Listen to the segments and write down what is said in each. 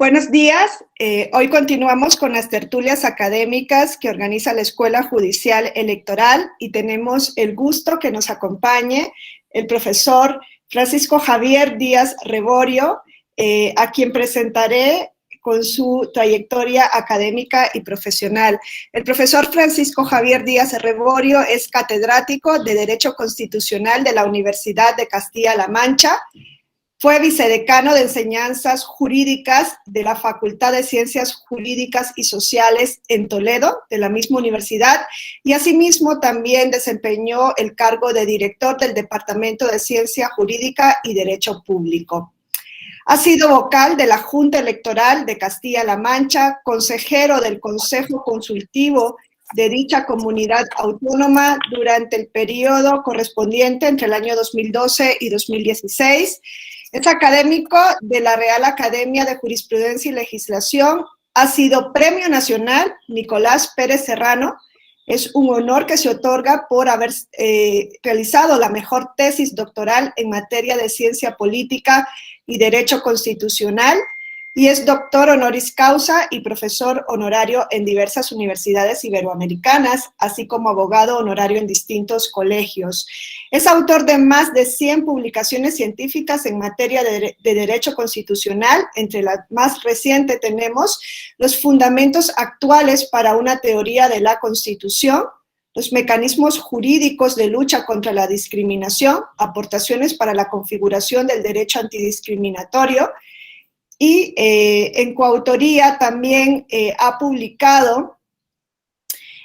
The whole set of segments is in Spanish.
Buenos días. Hoy continuamos con las tertulias académicas que organiza la Escuela Judicial Electoral y tenemos el gusto que nos acompañe el profesor Francisco Javier Díaz Reborio, a quien presentaré con su trayectoria académica y profesional. El profesor Francisco Javier Díaz Reborio es catedrático de Derecho Constitucional de la Universidad de Castilla-La Mancha. Fue vicedecano de Enseñanzas Jurídicas de la Facultad de Ciencias Jurídicas y Sociales en Toledo, de la misma universidad, y asimismo también desempeñó el cargo de director del Departamento de Ciencia Jurídica y Derecho Público. Ha sido vocal de la Junta Electoral de Castilla-La Mancha, consejero del Consejo Consultivo de dicha comunidad autónoma durante el periodo correspondiente entre el año 2012 y 2016. Es académico de la Real Academia de Jurisprudencia y Legislación. Ha sido Premio Nacional Nicolás Pérez Serrano. Es un honor que se otorga por haber realizado la mejor tesis doctoral en materia de ciencia política y derecho constitucional, y es doctor honoris causa y profesor honorario en diversas universidades iberoamericanas, así como abogado honorario en distintos colegios. Es autor de más de 100 publicaciones científicas en materia de derecho constitucional. Entre las más recientes tenemos Los fundamentos actuales para una teoría de la Constitución, Los mecanismos jurídicos de lucha contra la discriminación, aportaciones para la configuración del derecho antidiscriminatorio, y en coautoría también ha publicado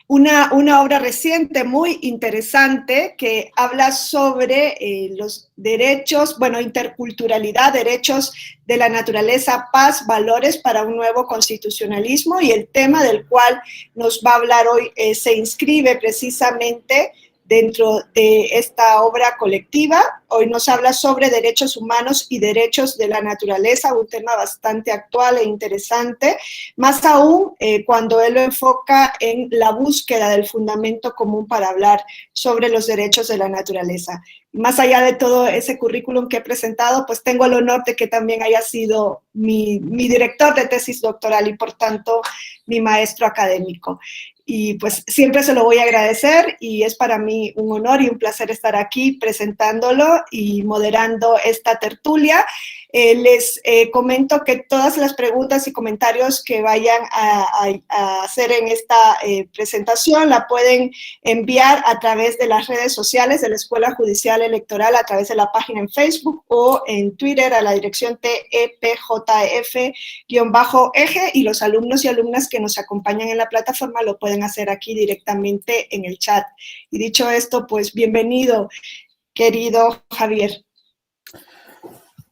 una obra reciente muy interesante que habla sobre los derechos, interculturalidad, derechos de la naturaleza, paz, valores para un nuevo constitucionalismo, y el tema del cual nos va a hablar hoy se inscribe precisamente dentro de esta obra colectiva. Hoy nos habla sobre derechos humanos y derechos de la naturaleza, un tema bastante actual e interesante, más aún cuando él lo enfoca en la búsqueda del fundamento común para hablar sobre los derechos de la naturaleza. Más allá de todo ese currículum que he presentado, pues tengo el honor de que también haya sido mi director de tesis doctoral y por tanto mi maestro académico. Y pues siempre se lo voy a agradecer y es para mí un honor y un placer estar aquí presentándolo y moderando esta tertulia. Les comento que todas las preguntas y comentarios que vayan a hacer en esta presentación la pueden enviar a través de las redes sociales de la Escuela Judicial Electoral, a través de la página en Facebook o en Twitter a la dirección TEPJF-eje, y los alumnos y alumnas que nos acompañan en la plataforma lo pueden hacer aquí directamente en el chat. Y dicho esto, pues bienvenido, querido Javier.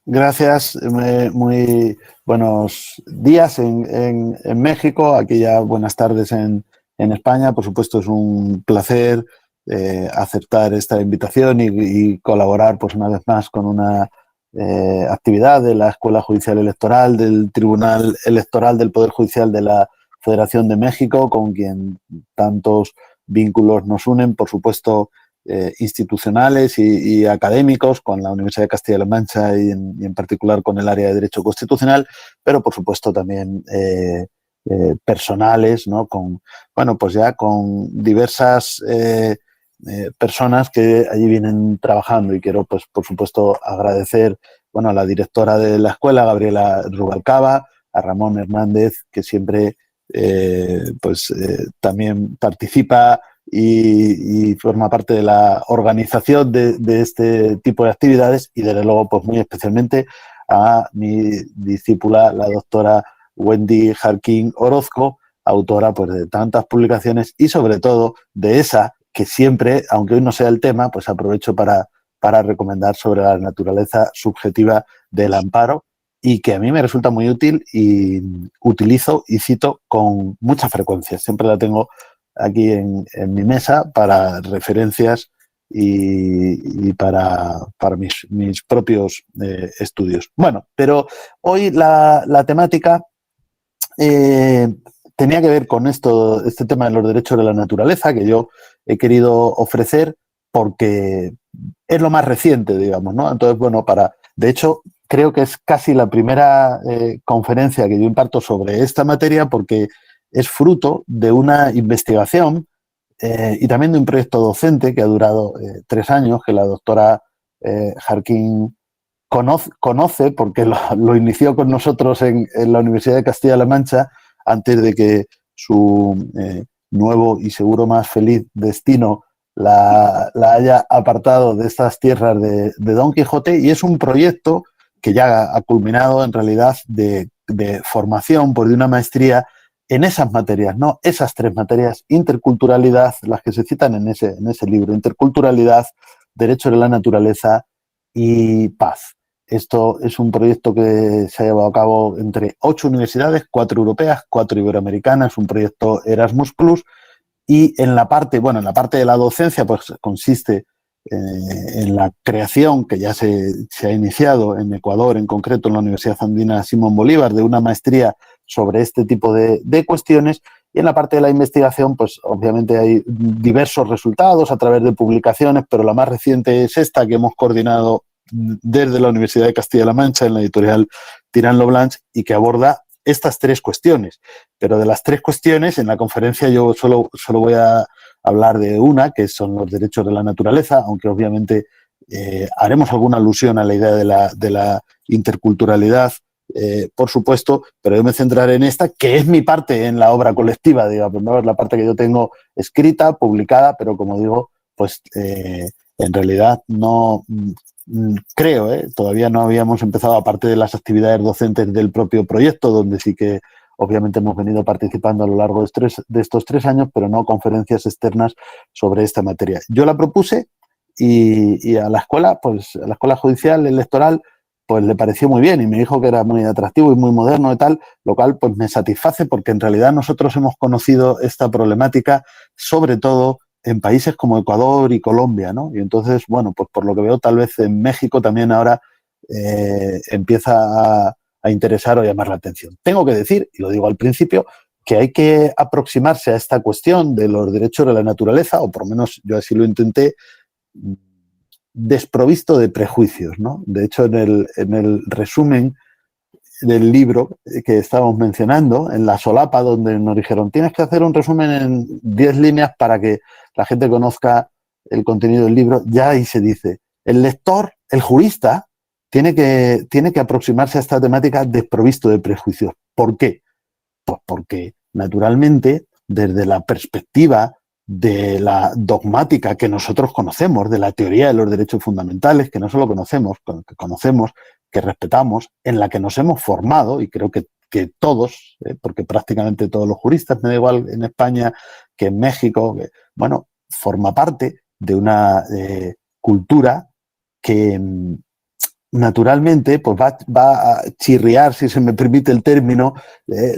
Gracias, muy buenos días en México, aquí ya buenas tardes en España. Por supuesto es un placer aceptar esta invitación y colaborar pues una vez más con una actividad de la Escuela Judicial Electoral, del Tribunal Electoral del Poder Judicial de la Federación de México, con quien tantos vínculos nos unen, por supuesto institucionales y académicos, con la Universidad de Castilla-La Mancha y en particular con el área de Derecho Constitucional, pero por supuesto también personales, ¿no? Con diversas personas que allí vienen trabajando, y quiero pues por supuesto agradecer a la directora de la escuela, Gabriela Rubalcaba, a Ramón Hernández, que siempre también participa y forma parte de la organización de este tipo de actividades, y desde luego pues muy especialmente a mi discípula, la doctora Wendy Jarquín Orozco, autora pues de tantas publicaciones y sobre todo de esa que siempre, aunque hoy no sea el tema, pues aprovecho para recomendar, sobre la naturaleza subjetiva del amparo, y que a mí me resulta muy útil y utilizo y cito con mucha frecuencia. Siempre la tengo aquí en mi mesa para referencias y para mis propios estudios. Bueno, pero hoy la temática tenía que ver con este tema de los derechos de la naturaleza, que yo he querido ofrecer porque es lo más reciente, digamos, ¿no? Entonces, de hecho, creo que es casi la primera conferencia que yo imparto sobre esta materia porque es fruto de una investigación y también de un proyecto docente que ha durado 3 años, que la doctora Jarquín conoce porque lo inició con nosotros en la Universidad de Castilla-La Mancha antes de que su nuevo y seguro más feliz destino la haya apartado de estas tierras de Don Quijote, y es un proyecto que ya ha culminado en realidad de formación por una maestría en esas materias, ¿no? Esas 3 materias: interculturalidad, las que se citan en ese libro, interculturalidad, derecho de la naturaleza y paz. Esto es un proyecto que se ha llevado a cabo entre 8 universidades, 4 europeas, 4 iberoamericanas, un proyecto Erasmus+, y en la parte de la docencia, pues consiste en la creación, que ya se ha iniciado en Ecuador, en concreto en la Universidad Andina Simón Bolívar, de una maestría sobre este tipo de cuestiones. Y en la parte de la investigación, pues obviamente hay diversos resultados a través de publicaciones, pero la más reciente es esta que hemos coordinado desde la Universidad de Castilla-La Mancha en la editorial Tirán lo Blanch, y que aborda estas 3 cuestiones. Pero de las 3 cuestiones, en la conferencia yo solo voy a hablar de una, que son los derechos de la naturaleza, aunque obviamente haremos alguna alusión a la idea de la interculturalidad, por supuesto, pero yo me centraré en esta, que es mi parte en la obra colectiva, digamos, ¿no? Es la parte que yo tengo escrita, publicada, pero como digo, pues en realidad no creo, todavía no habíamos empezado, aparte de las actividades docentes del propio proyecto, donde sí que obviamente hemos venido participando a lo largo de estos 3 años, pero no conferencias externas sobre esta materia. Yo la propuse y a la escuela, pues a la escuela judicial electoral, pues le pareció muy bien y me dijo que era muy atractivo y muy moderno y tal, lo cual pues me satisface, porque en realidad nosotros hemos conocido esta problemática sobre todo en países como Ecuador y Colombia, ¿no? Y entonces, bueno, pues por lo que veo, tal vez en México también ahora empieza a interesar o llamar la atención. Tengo que decir, y lo digo al principio, que hay que aproximarse a esta cuestión de los derechos de la naturaleza, o por lo menos yo así lo intenté, desprovisto de prejuicios, ¿no? De hecho, en el resumen del libro que estábamos mencionando, en la solapa, donde nos dijeron, tienes que hacer un resumen en 10 líneas para que la gente conozca el contenido del libro, ya ahí se dice, el lector, el jurista, tiene que aproximarse a esta temática desprovisto de prejuicios. ¿Por qué? Pues porque, naturalmente, desde la perspectiva de la dogmática que nosotros conocemos, de la teoría de los derechos fundamentales, que no solo conocemos, que respetamos, en la que nos hemos formado, y creo que todos, porque prácticamente todos los juristas, me da igual en España que en México, bueno, forma parte de una cultura que naturalmente pues va a chirriar, si se me permite el término,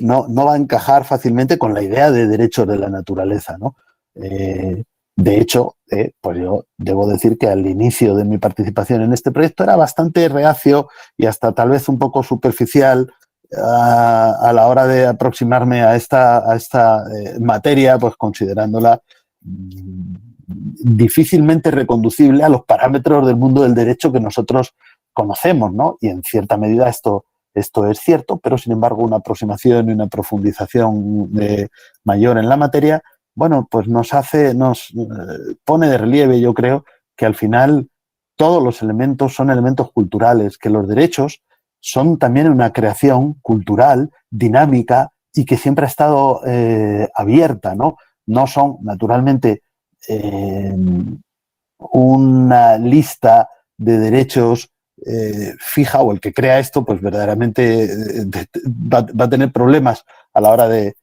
no va a encajar fácilmente con la idea de derechos de la naturaleza, ¿no? De hecho, pues yo debo decir que al inicio de mi participación en este proyecto era bastante reacio y hasta tal vez un poco superficial a la hora de aproximarme a esta materia, pues considerándola difícilmente reconducible a los parámetros del mundo del derecho que nosotros conocemos, ¿no? Y en cierta medida esto es cierto, pero sin embargo una aproximación y una profundización mayor en la materia, bueno, pues nos pone de relieve, yo creo, que al final todos los elementos son elementos culturales, que los derechos son también una creación cultural, dinámica y que siempre ha estado abierta, ¿no? No son, naturalmente, una lista de derechos fija, o el que crea esto, pues verdaderamente va a tener problemas a la hora de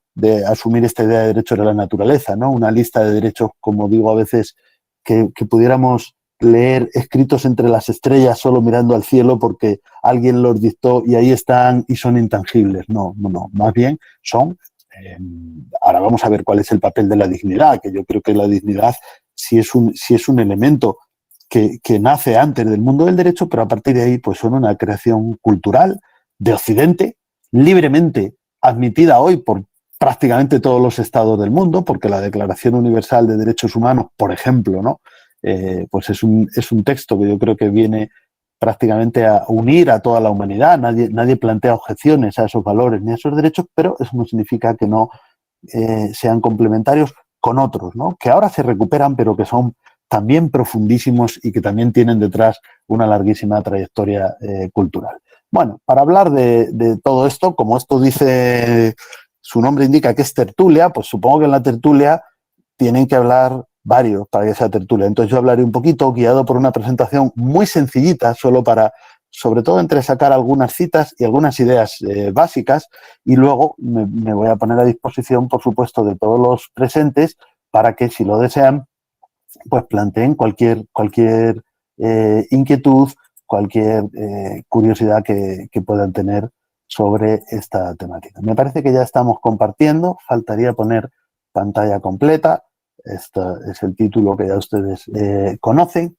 asumir esta idea de derechos de la naturaleza, ¿no? Una lista de derechos, como digo a veces, que pudiéramos leer escritos entre las estrellas solo mirando al cielo porque alguien los dictó y ahí están y son intangibles. No, más bien son... ahora vamos a ver cuál es el papel de la dignidad, que yo creo que la dignidad sí es un elemento que nace antes del mundo del derecho, pero a partir de ahí pues son una creación cultural de Occidente, libremente admitida hoy por prácticamente todos los estados del mundo, porque la Declaración Universal de Derechos Humanos, por ejemplo, ¿no? Pues es un texto que yo creo que viene prácticamente a unir a toda la humanidad. Nadie plantea objeciones a esos valores ni a esos derechos, pero eso no significa que no sean complementarios con otros, ¿no? Que ahora se recuperan, pero que son también profundísimos y que también tienen detrás una larguísima trayectoria cultural. Bueno, para hablar de todo esto, como esto dice, su nombre indica que es tertulia, pues supongo que en la tertulia tienen que hablar varios para que sea tertulia. Entonces yo hablaré un poquito, guiado por una presentación muy sencillita, solo para, sobre todo, entresacar algunas citas y algunas ideas básicas, y luego me voy a poner a disposición, por supuesto, de todos los presentes para que, si lo desean, pues planteen cualquier inquietud, cualquier curiosidad que puedan tener sobre esta temática. Me parece que ya estamos compartiendo, faltaría poner pantalla completa. Este es el título que ya ustedes conocen.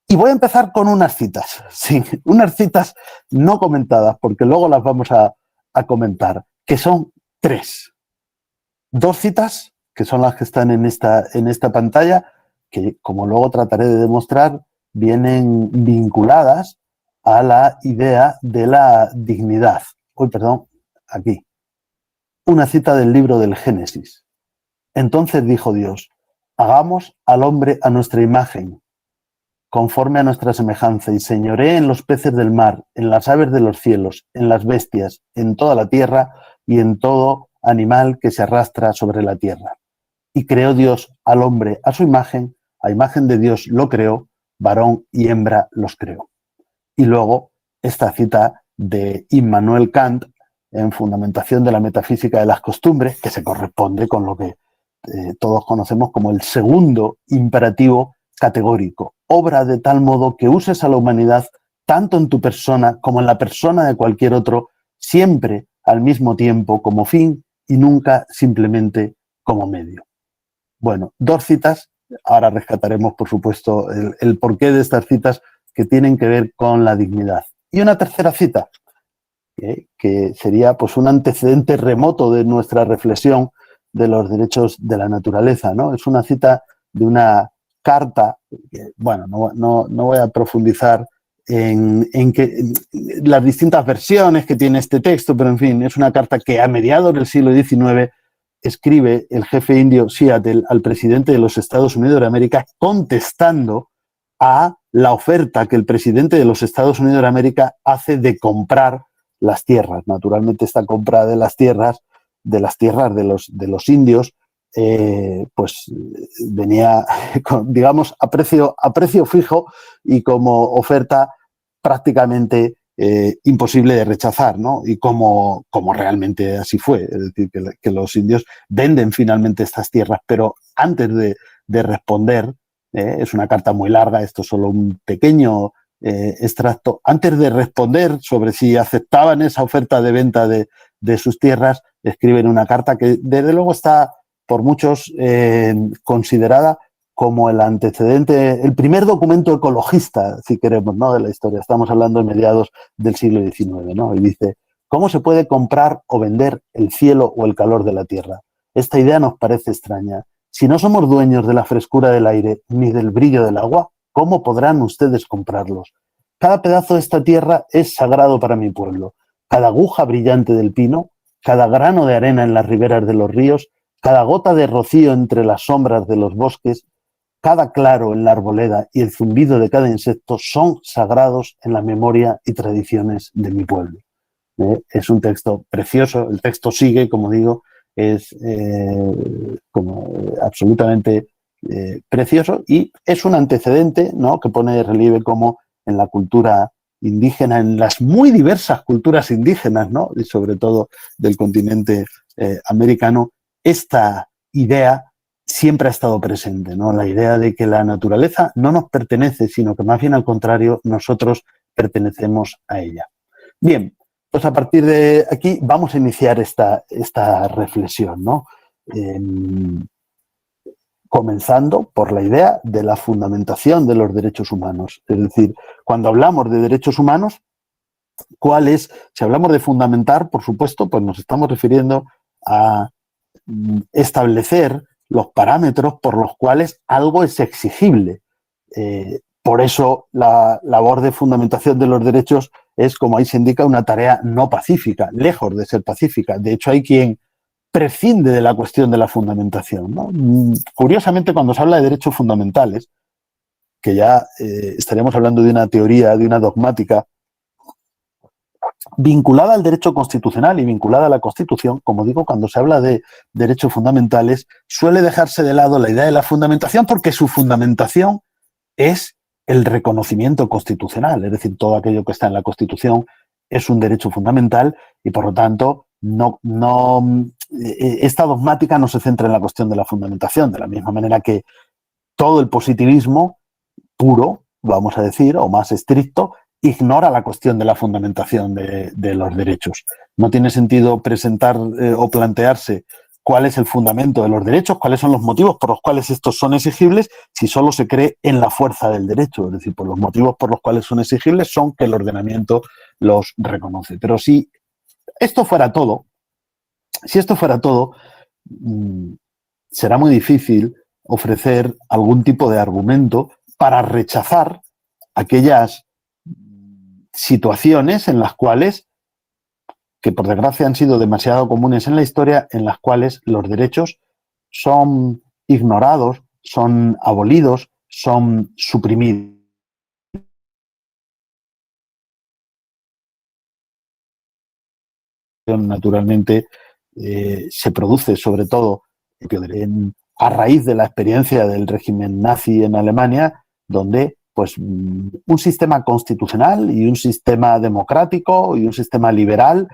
Y voy a empezar con unas citas, sí, unas citas no comentadas, porque luego las vamos a comentar, que son 3. 2 citas, que son las que están en esta pantalla, que, como luego trataré de demostrar, vienen vinculadas a la idea de la dignidad. Uy, perdón, aquí. Una cita del libro del Génesis. Entonces dijo Dios: hagamos al hombre a nuestra imagen, conforme a nuestra semejanza, y señoree en los peces del mar, en las aves de los cielos, en las bestias, en toda la tierra y en todo animal que se arrastra sobre la tierra. Y creó Dios al hombre a su imagen, a imagen de Dios lo creó, varón y hembra los creó. Y luego esta cita de Immanuel Kant en Fundamentación de la Metafísica de las Costumbres, que se corresponde con lo que todos conocemos como el segundo imperativo categórico. Obra de tal modo que uses a la humanidad tanto en tu persona como en la persona de cualquier otro, siempre al mismo tiempo como fin y nunca simplemente como medio. Bueno, 2 citas, ahora rescataremos, por supuesto, el porqué de estas citas que tienen que ver con la dignidad. Y una tercera cita, que sería pues un antecedente remoto de nuestra reflexión de los derechos de la naturaleza, ¿no? Es una cita de una carta, que, bueno, no voy a profundizar en las distintas versiones que tiene este texto, pero en fin, es una carta que a mediados del siglo XIX escribe el jefe indio Seattle al presidente de los Estados Unidos de América, contestando a la oferta que el presidente de los Estados Unidos de América hace de comprar las tierras. Naturalmente, esta compra de las tierras de los indios, pues venía, digamos, a precio fijo y como oferta prácticamente imposible de rechazar, ¿no? Y como realmente así fue. Es decir, que los indios venden finalmente estas tierras, pero antes de responder, es una carta muy larga, esto es solo un pequeño extracto, antes de responder sobre si aceptaban esa oferta de venta de sus tierras, escriben una carta que desde luego está por muchos considerada como el antecedente, el primer documento ecologista, si queremos, ¿no?, de la historia. Estamos hablando de mediados del siglo XIX, ¿no? Y dice: ¿cómo se puede comprar o vender el cielo o el calor de la tierra? Esta idea nos parece extraña. Si no somos dueños de la frescura del aire ni del brillo del agua, ¿cómo podrán ustedes comprarlos? Cada pedazo de esta tierra es sagrado para mi pueblo. Cada aguja brillante del pino, cada grano de arena en las riberas de los ríos, cada gota de rocío entre las sombras de los bosques, cada claro en la arboleda y el zumbido de cada insecto son sagrados en la memoria y tradiciones de mi pueblo. Es un texto precioso, el texto sigue, como digo, es absolutamente precioso, y es un antecedente, ¿no?, que pone de relieve cómo en la cultura indígena, en las muy diversas culturas indígenas, ¿no?, y sobre todo del continente americano, esta idea siempre ha estado presente, ¿no? La idea de que la naturaleza no nos pertenece, sino que más bien al contrario, nosotros pertenecemos a ella. Bien, pues a partir de aquí vamos a iniciar esta reflexión, ¿no? Comenzando por la idea de la fundamentación de los derechos humanos. Es decir, cuando hablamos de derechos humanos, ¿cuál es? Si hablamos de fundamentar, por supuesto, pues nos estamos refiriendo a establecer los parámetros por los cuales algo es exigible. Por eso la labor de fundamentación de los derechos es, como ahí se indica, una tarea no pacífica, lejos de ser pacífica. De hecho, hay quien prescinde de la cuestión de la fundamentación, ¿no? Curiosamente, cuando se habla de derechos fundamentales, que ya estaríamos hablando de una teoría, de una dogmática, vinculada al derecho constitucional y vinculada a la Constitución, como digo, cuando se habla de derechos fundamentales, suele dejarse de lado la idea de la fundamentación porque su fundamentación es el reconocimiento constitucional, es decir, todo aquello que está en la Constitución es un derecho fundamental y, por lo tanto, esta dogmática no se centra en la cuestión de la fundamentación, de la misma manera que todo el positivismo puro, vamos a decir, o más estricto, ignora la cuestión de la fundamentación de los derechos. No tiene sentido presentar o plantearse cuál es el fundamento de los derechos, cuáles son los motivos por los cuales estos son exigibles, si solo se cree en la fuerza del derecho. Es decir, pues los motivos por los cuales son exigibles son que el ordenamiento los reconoce. Pero si esto fuera todo, será muy difícil ofrecer algún tipo de argumento para rechazar aquellas situaciones en las cuales, que por desgracia han sido demasiado comunes en la historia, en las cuales los derechos son ignorados, son abolidos, son suprimidos. Naturalmente se produce sobre todo a raíz de la experiencia del régimen nazi en Alemania, donde pues un sistema constitucional y un sistema democrático y un sistema liberal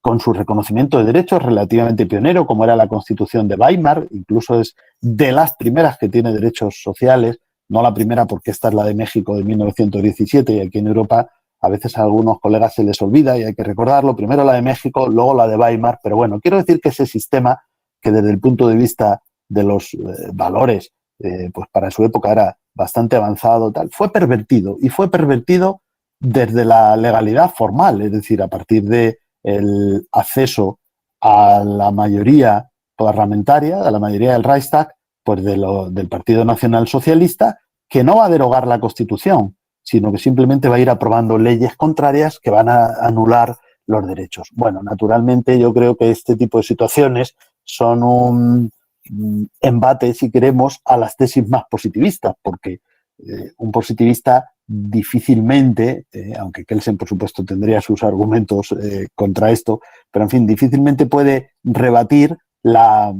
con su reconocimiento de derechos relativamente pionero, como era la Constitución de Weimar, incluso es de las primeras que tiene derechos sociales, no la primera porque esta es la de México de 1917 y aquí en Europa a veces a algunos colegas se les olvida y hay que recordarlo, primero la de México, luego la de Weimar, pero bueno, quiero decir que ese sistema, que desde el punto de vista de los valores, pues para su época era bastante avanzado, tal, fue pervertido y fue pervertido desde la legalidad formal, es decir, a partir de el acceso a la mayoría parlamentaria, a la mayoría del Reichstag, pues del Partido Nacional Socialista, que no va a derogar la Constitución, sino que simplemente va a ir aprobando leyes contrarias que van a anular los derechos. Bueno, naturalmente yo creo que este tipo de situaciones son un embate, si queremos, a las tesis más positivistas, porque un positivista difícilmente, aunque Kelsen por supuesto tendría sus argumentos contra esto, pero en fin, difícilmente puede rebatir la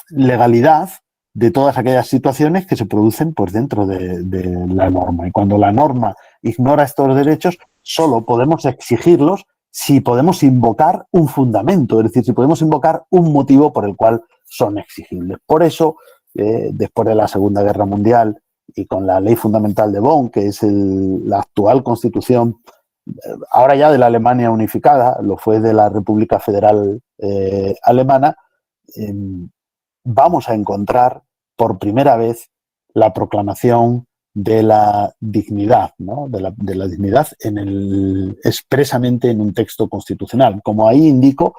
legalidad de todas aquellas situaciones que se producen pues dentro de la norma. Y cuando la norma ignora estos derechos, solo podemos exigirlos si podemos invocar un fundamento, es decir, si podemos invocar un motivo por el cual son exigibles. Por eso, después de la Segunda Guerra Mundial y con la Ley Fundamental de Bonn, que es la actual Constitución, ahora ya de la Alemania unificada, lo fue de la República Federal Alemana, vamos a encontrar por primera vez la proclamación de la dignidad, ¿no? de la dignidad expresamente en un texto constitucional. Como ahí indico,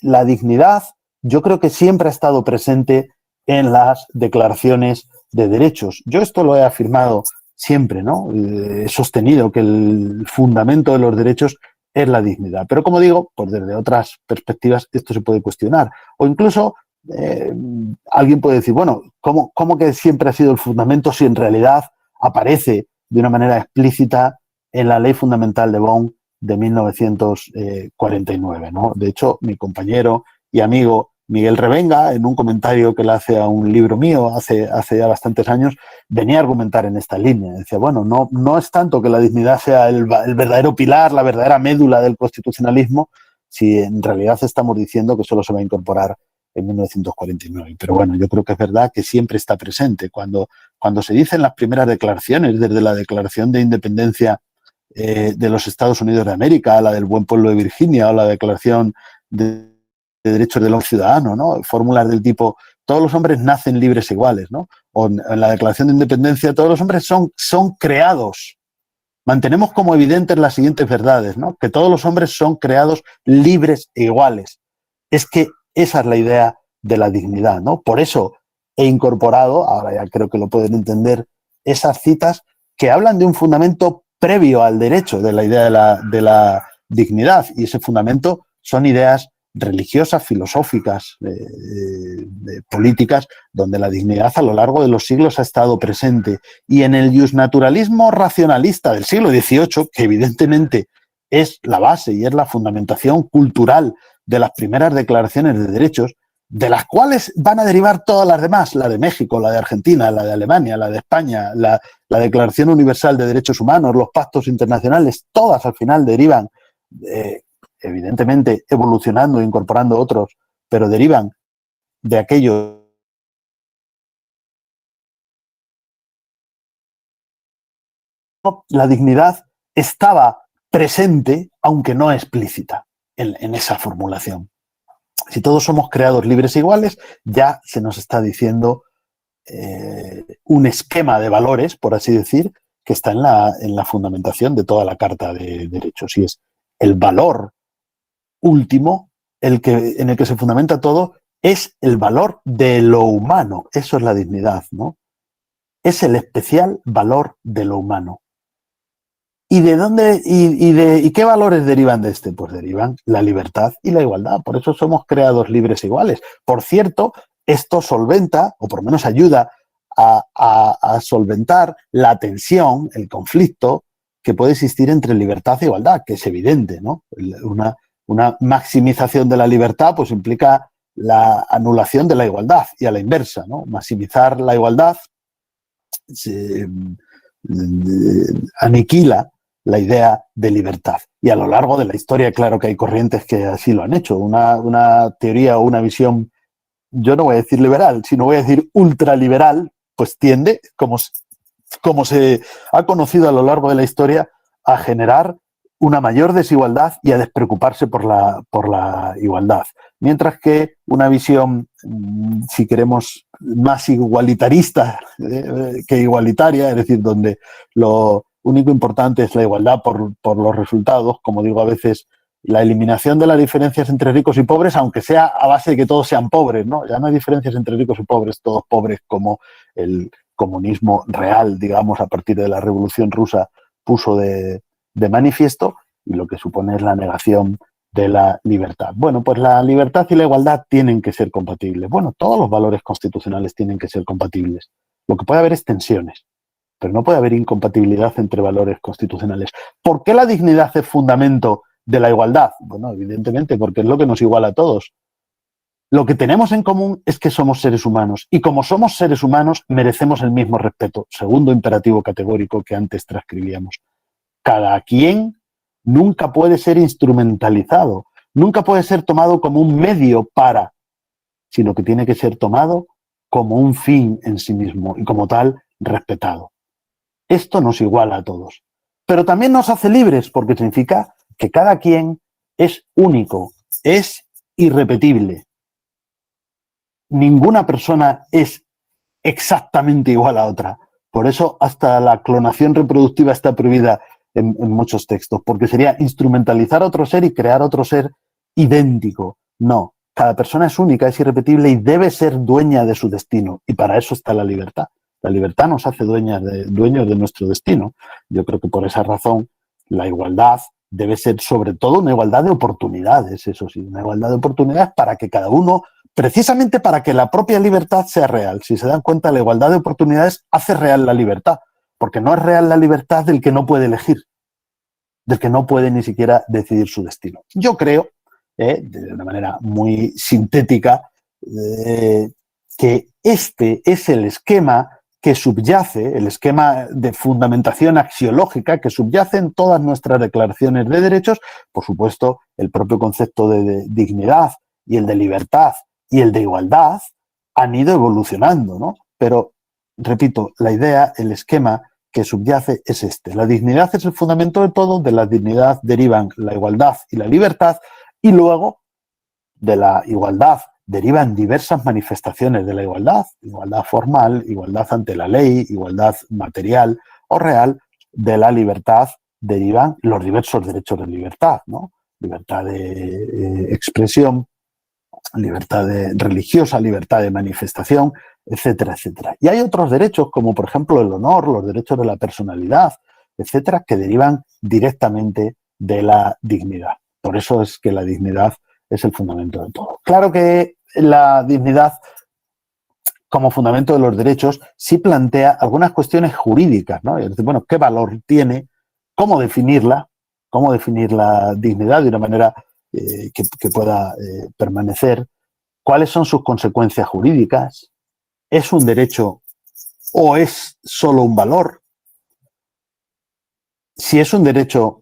la dignidad yo creo que siempre ha estado presente en las declaraciones de derechos. Yo esto lo he afirmado siempre, ¿no? He sostenido que el fundamento de los derechos es la dignidad. Pero como digo, pues desde otras perspectivas esto se puede cuestionar. O incluso alguien puede decir, bueno, ¿cómo que siempre ha sido el fundamento si en realidad aparece de una manera explícita en la Ley Fundamental de Bonn de 1949, ¿no? De hecho, mi compañero y amigo Miguel Revenga, en un comentario que le hace a un libro mío hace ya bastantes años, venía a argumentar en esta línea. Decía, bueno, no es tanto que la dignidad sea el verdadero pilar, la verdadera médula del constitucionalismo, si en realidad estamos diciendo que solo se va a incorporar en 1949. Pero bueno, yo creo que es verdad que siempre está presente. Cuando se dicen las primeras declaraciones, desde la Declaración de Independencia de los Estados Unidos de América, la del Buen Pueblo de Virginia o la Declaración de Derechos del Hombre Ciudadano, ¿no? Fórmulas del tipo, todos los hombres nacen libres e iguales, ¿no? O en la Declaración de Independencia, todos los hombres son creados. Mantenemos como evidentes las siguientes verdades, ¿no? Que todos los hombres son creados libres e iguales. Es que esa es la idea de la dignidad, ¿no? Por eso he incorporado, ahora ya creo que lo pueden entender, esas citas que hablan de un fundamento previo al derecho, de la idea de la dignidad, y ese fundamento son ideas religiosas, filosóficas, políticas, donde la dignidad a lo largo de los siglos ha estado presente. Y en el justnaturalismo racionalista del siglo XVIII, que evidentemente es la base y es la fundamentación cultural de las primeras declaraciones de derechos, de las cuales van a derivar todas las demás, la de México, la de Argentina, la de Alemania, la de España, la Declaración Universal de Derechos Humanos, los pactos internacionales, todas al final derivan, evidentemente evolucionando, incorporando otros, pero derivan de aquello. La dignidad estaba presente, aunque no explícita, en esa formulación. Si todos somos creados libres e iguales, ya se nos está diciendo un esquema de valores, por así decir, que está en la fundamentación de toda la Carta de Derechos. Y es el valor último, en el que se fundamenta todo, es el valor de lo humano. Eso es la dignidad, ¿no? Es el especial valor de lo humano. ¿Y de dónde y qué valores derivan de este? Pues derivan la libertad y la igualdad. Por eso somos creados libres e iguales. Por cierto, esto solventa, o por lo menos ayuda a solventar la tensión, el conflicto que puede existir entre libertad e igualdad, que es evidente, ¿no? Una maximización de la libertad pues implica la anulación de la igualdad y a la inversa, ¿no? Maximizar la igualdad aniquila la idea de libertad. Y a lo largo de la historia, claro que hay corrientes que así lo han hecho. Una teoría o una visión, yo no voy a decir liberal, sino voy a decir ultraliberal, pues tiende, como se ha conocido a lo largo de la historia, a generar una mayor desigualdad y a despreocuparse por la igualdad. Mientras que una visión, si queremos, más igualitarista que igualitaria, es decir, donde lo único importante es la igualdad por los resultados, como digo a veces, la eliminación de las diferencias entre ricos y pobres, aunque sea a base de que todos sean pobres, ¿no? Ya no hay diferencias entre ricos y pobres, todos pobres, como el comunismo real, digamos, a partir de la Revolución Rusa puso de manifiesto, y lo que supone es la negación de la libertad. Bueno, pues la libertad y la igualdad tienen que ser compatibles. Bueno, todos los valores constitucionales tienen que ser compatibles. Lo que puede haber es tensiones, pero no puede haber incompatibilidad entre valores constitucionales. ¿Por qué la dignidad es fundamento de la igualdad? Bueno, evidentemente, porque es lo que nos iguala a todos. Lo que tenemos en común es que somos seres humanos, y como somos seres humanos merecemos el mismo respeto. Segundo imperativo categórico que antes transcribíamos. Cada quien nunca puede ser instrumentalizado, nunca puede ser tomado como un medio para, sino que tiene que ser tomado como un fin en sí mismo y como tal respetado. Esto nos iguala a todos, pero también nos hace libres porque significa que cada quien es único, es irrepetible. Ninguna persona es exactamente igual a otra. Por eso hasta la clonación reproductiva está prohibida en muchos textos, porque sería instrumentalizar a otro ser y crear otro ser idéntico. No, cada persona es única, es irrepetible y debe ser dueña de su destino, y para eso está la libertad. La libertad nos hace dueños de nuestro destino. Yo creo que por esa razón la igualdad debe ser sobre todo una igualdad de oportunidades, eso sí, una igualdad de oportunidades para que cada uno, precisamente para que la propia libertad sea real. Si se dan cuenta, la igualdad de oportunidades hace real la libertad, porque no es real la libertad del que no puede elegir, del que no puede ni siquiera decidir su destino. Yo creo, de una manera muy sintética, que este es el esquema que subyace, el esquema de fundamentación axiológica que subyace en todas nuestras declaraciones de derechos. Por supuesto, el propio concepto de dignidad y el de libertad y el de igualdad han ido evolucionando, ¿no? Pero, repito, la idea, el esquema que subyace es este. La dignidad es el fundamento de todo, de la dignidad derivan la igualdad y la libertad, y luego de la igualdad derivan diversas manifestaciones de la igualdad, igualdad formal, igualdad ante la ley, igualdad material o real. De la libertad derivan los diversos derechos de libertad, ¿no? Libertad de expresión, libertad religiosa, libertad de manifestación, etcétera, etcétera. Y hay otros derechos, como por ejemplo el honor, los derechos de la personalidad, etcétera, que derivan directamente de la dignidad. Por eso es que la dignidad es el fundamento de todo. Claro que la dignidad, como fundamento de los derechos, sí plantea algunas cuestiones jurídicas, ¿no? Es decir, bueno, ¿qué valor tiene? ¿Cómo definirla? ¿Cómo definir la dignidad de una manera que pueda permanecer? ¿Cuáles son sus consecuencias jurídicas? ¿Es un derecho o es solo un valor? Si es un derecho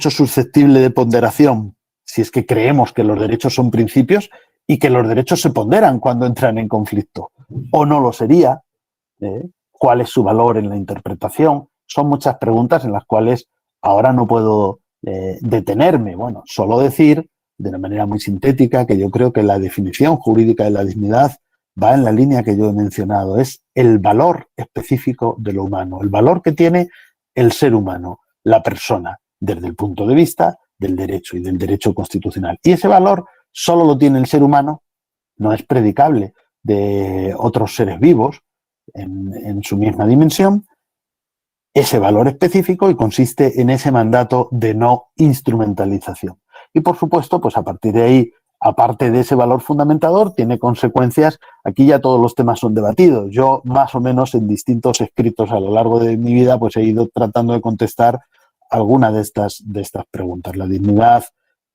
susceptible de ponderación, si es que creemos que los derechos son principios y que los derechos se ponderan cuando entran en conflicto, o no lo sería, ¿cuál es su valor en la interpretación? Son muchas preguntas en las cuales ahora no puedo detenerme. Bueno, solo decir de una manera muy sintética que yo creo que la definición jurídica de la dignidad va en la línea que yo he mencionado, es el valor específico de lo humano, el valor que tiene el ser humano, la persona, desde el punto de vista del derecho y del derecho constitucional. Y ese valor solo lo tiene el ser humano, no es predicable de otros seres vivos en su misma dimensión, ese valor específico, y consiste en ese mandato de no instrumentalización. Y por supuesto, pues a partir de ahí, aparte de ese valor fundamentador, tiene consecuencias. Aquí ya todos los temas son debatidos. Yo más o menos en distintos escritos a lo largo de mi vida pues he ido tratando de contestar alguna de estas preguntas. La dignidad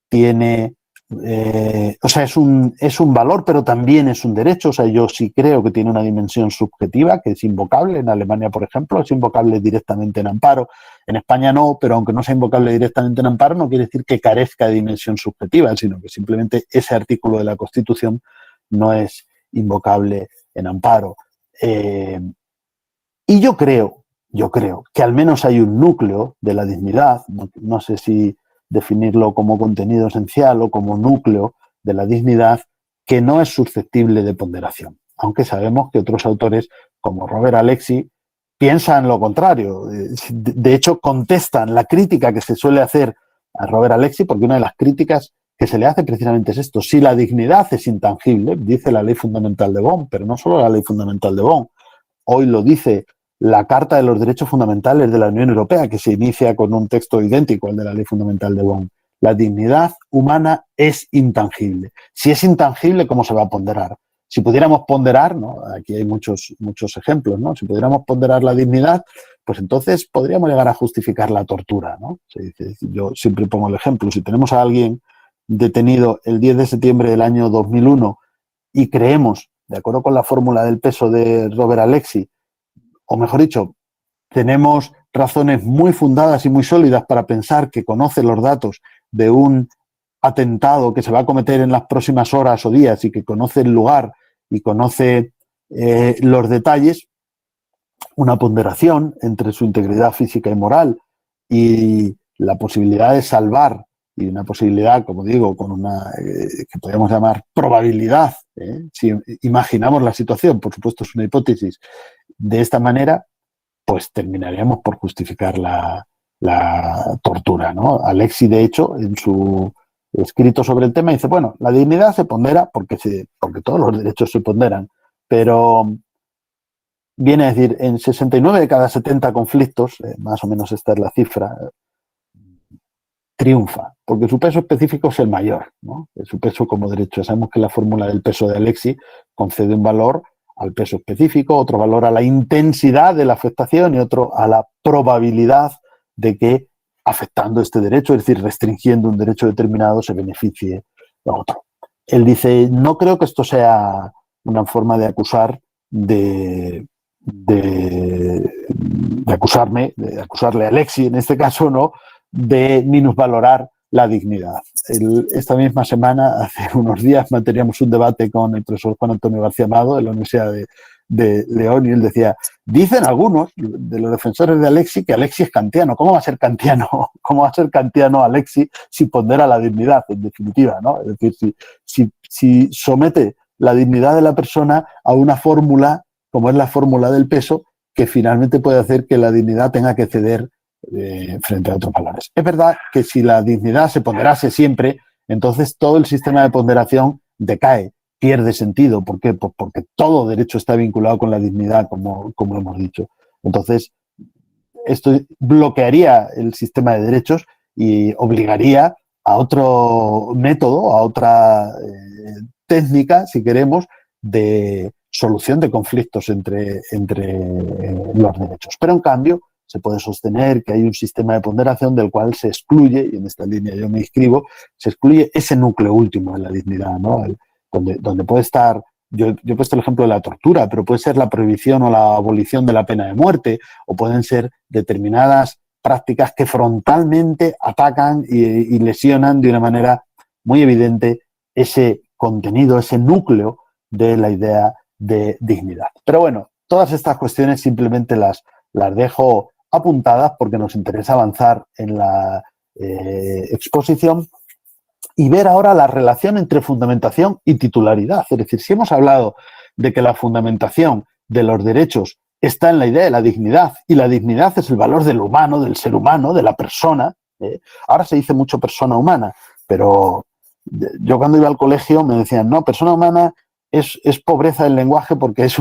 tiene, es un valor, pero también es un derecho. O sea, yo sí creo que tiene una dimensión subjetiva que es invocable. En Alemania, por ejemplo, es invocable directamente en amparo. En España no, pero aunque no sea invocable directamente en amparo, no quiere decir que carezca de dimensión subjetiva, sino que simplemente ese artículo de la Constitución no es invocable en amparo. Y yo creo que al menos hay un núcleo de la dignidad, no sé si definirlo como contenido esencial o como núcleo de la dignidad, que no es susceptible de ponderación, aunque sabemos que otros autores, como Robert Alexy, piensan lo contrario. De hecho, contestan la crítica que se suele hacer a Robert Alexy, porque una de las críticas que se le hace precisamente es esto: si la dignidad es intangible, dice la Ley Fundamental de Bonn, pero no solo la Ley Fundamental de Bonn, hoy lo dice la Carta de los Derechos Fundamentales de la Unión Europea, que se inicia con un texto idéntico al de la Ley Fundamental de Bonn. La dignidad humana es intangible. Si es intangible, ¿cómo se va a ponderar? Si pudiéramos ponderar, ¿no? Aquí hay muchos ejemplos, ¿no? Si pudiéramos ponderar la dignidad, pues entonces podríamos llegar a justificar la tortura, ¿no? Yo siempre pongo el ejemplo: si tenemos a alguien detenido el 10 de septiembre del año 2001 y creemos, de acuerdo con la fórmula del peso de Robert Alexy, o mejor dicho, tenemos razones muy fundadas y muy sólidas para pensar que conoce los datos de un atentado que se va a cometer en las próximas horas o días y que conoce el lugar y conoce los detalles, una ponderación entre su integridad física y moral y la posibilidad de salvar, y una posibilidad, como digo, con una que podríamos llamar probabilidad, si imaginamos la situación, por supuesto es una hipótesis, de esta manera, pues terminaríamos por justificar la tortura, ¿no? Alexy, de hecho, en su escrito sobre el tema, dice, bueno, la dignidad se pondera porque todos los derechos se ponderan, pero viene a decir, en 69 de cada 70 conflictos, más o menos esta es la cifra, triunfa, porque su peso específico es el mayor, ¿no? Su peso como derecho. Sabemos que la fórmula del peso de Alexy concede un valor al peso específico, otro valor a la intensidad de la afectación y otro a la probabilidad de que, afectando este derecho, es decir, restringiendo un derecho determinado, se beneficie a otro. Él dice, no creo que esto sea una forma de acusarle a Alexy, en este caso, ¿no?, de minusvalorar la dignidad. Esta misma semana, hace unos días, manteníamos un debate con el profesor Juan Antonio García Amado de la Universidad de León, y él decía, dicen algunos de los defensores de Alexy que Alexy es kantiano. ¿Cómo va a ser kantiano? ¿Cómo va a ser kantiano Alexy si pondera la dignidad, en definitiva, ¿no? Es decir, si somete la dignidad de la persona a una fórmula, como es la fórmula del peso, que finalmente puede hacer que la dignidad tenga que ceder frente a otros valores. Es verdad que si la dignidad se ponderase siempre, entonces todo el sistema de ponderación decae pierde sentido. ¿Por qué? Pues porque todo derecho está vinculado con la dignidad, como hemos dicho. Entonces, esto bloquearía el sistema de derechos y obligaría a otro método, a otra técnica, si queremos, de solución de conflictos entre los derechos. Pero en cambio, se puede sostener que hay un sistema de ponderación del cual se excluye, y en esta línea yo me inscribo, se excluye ese núcleo último de la dignidad, ¿no? Donde puede estar, yo he puesto el ejemplo de la tortura, pero puede ser la prohibición o la abolición de la pena de muerte, o pueden ser determinadas prácticas que frontalmente atacan y lesionan de una manera muy evidente ese contenido, ese núcleo de la idea de dignidad. Pero bueno, todas estas cuestiones simplemente las dejo apuntadas porque nos interesa avanzar en la exposición y ver ahora la relación entre fundamentación y titularidad. Es decir, si hemos hablado de que la fundamentación de los derechos está en la idea de la dignidad, y la dignidad es el valor del humano, del ser humano, de la persona. Ahora se dice mucho persona humana, pero yo cuando iba al colegio me decían, no, persona humana es pobreza del lenguaje porque es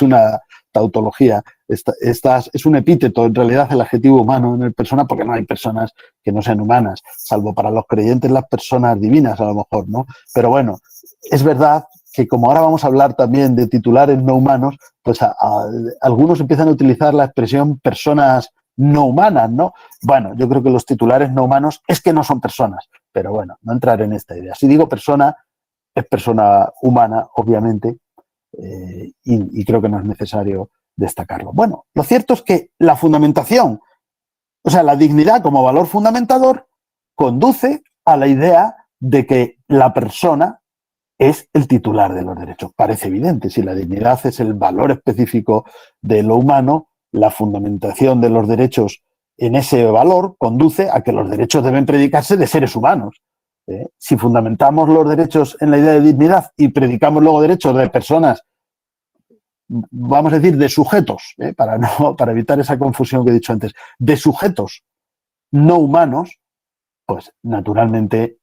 una tautología. Es un epíteto, en realidad, el adjetivo humano en el persona, porque no hay personas que no sean humanas, salvo para los creyentes las personas divinas, a lo mejor, ¿no? Pero bueno, es verdad que como ahora vamos a hablar también de titulares no humanos, pues algunos empiezan a utilizar la expresión personas no humanas, ¿no? Bueno, yo creo que los titulares no humanos es que no son personas, pero bueno, no entrar en esta idea. Si digo persona, es persona humana, obviamente, y creo que no es necesario destacarlo. Bueno, lo cierto es que la fundamentación, o sea, la dignidad como valor fundamentador, conduce a la idea de que la persona es el titular de los derechos. Parece evidente, si la dignidad es el valor específico de lo humano, la fundamentación de los derechos en ese valor conduce a que los derechos deben predicarse de seres humanos. Si fundamentamos los derechos en la idea de dignidad y predicamos luego derechos de personas, vamos a decir, de sujetos, para evitar esa confusión que he dicho antes, de sujetos no humanos, pues naturalmente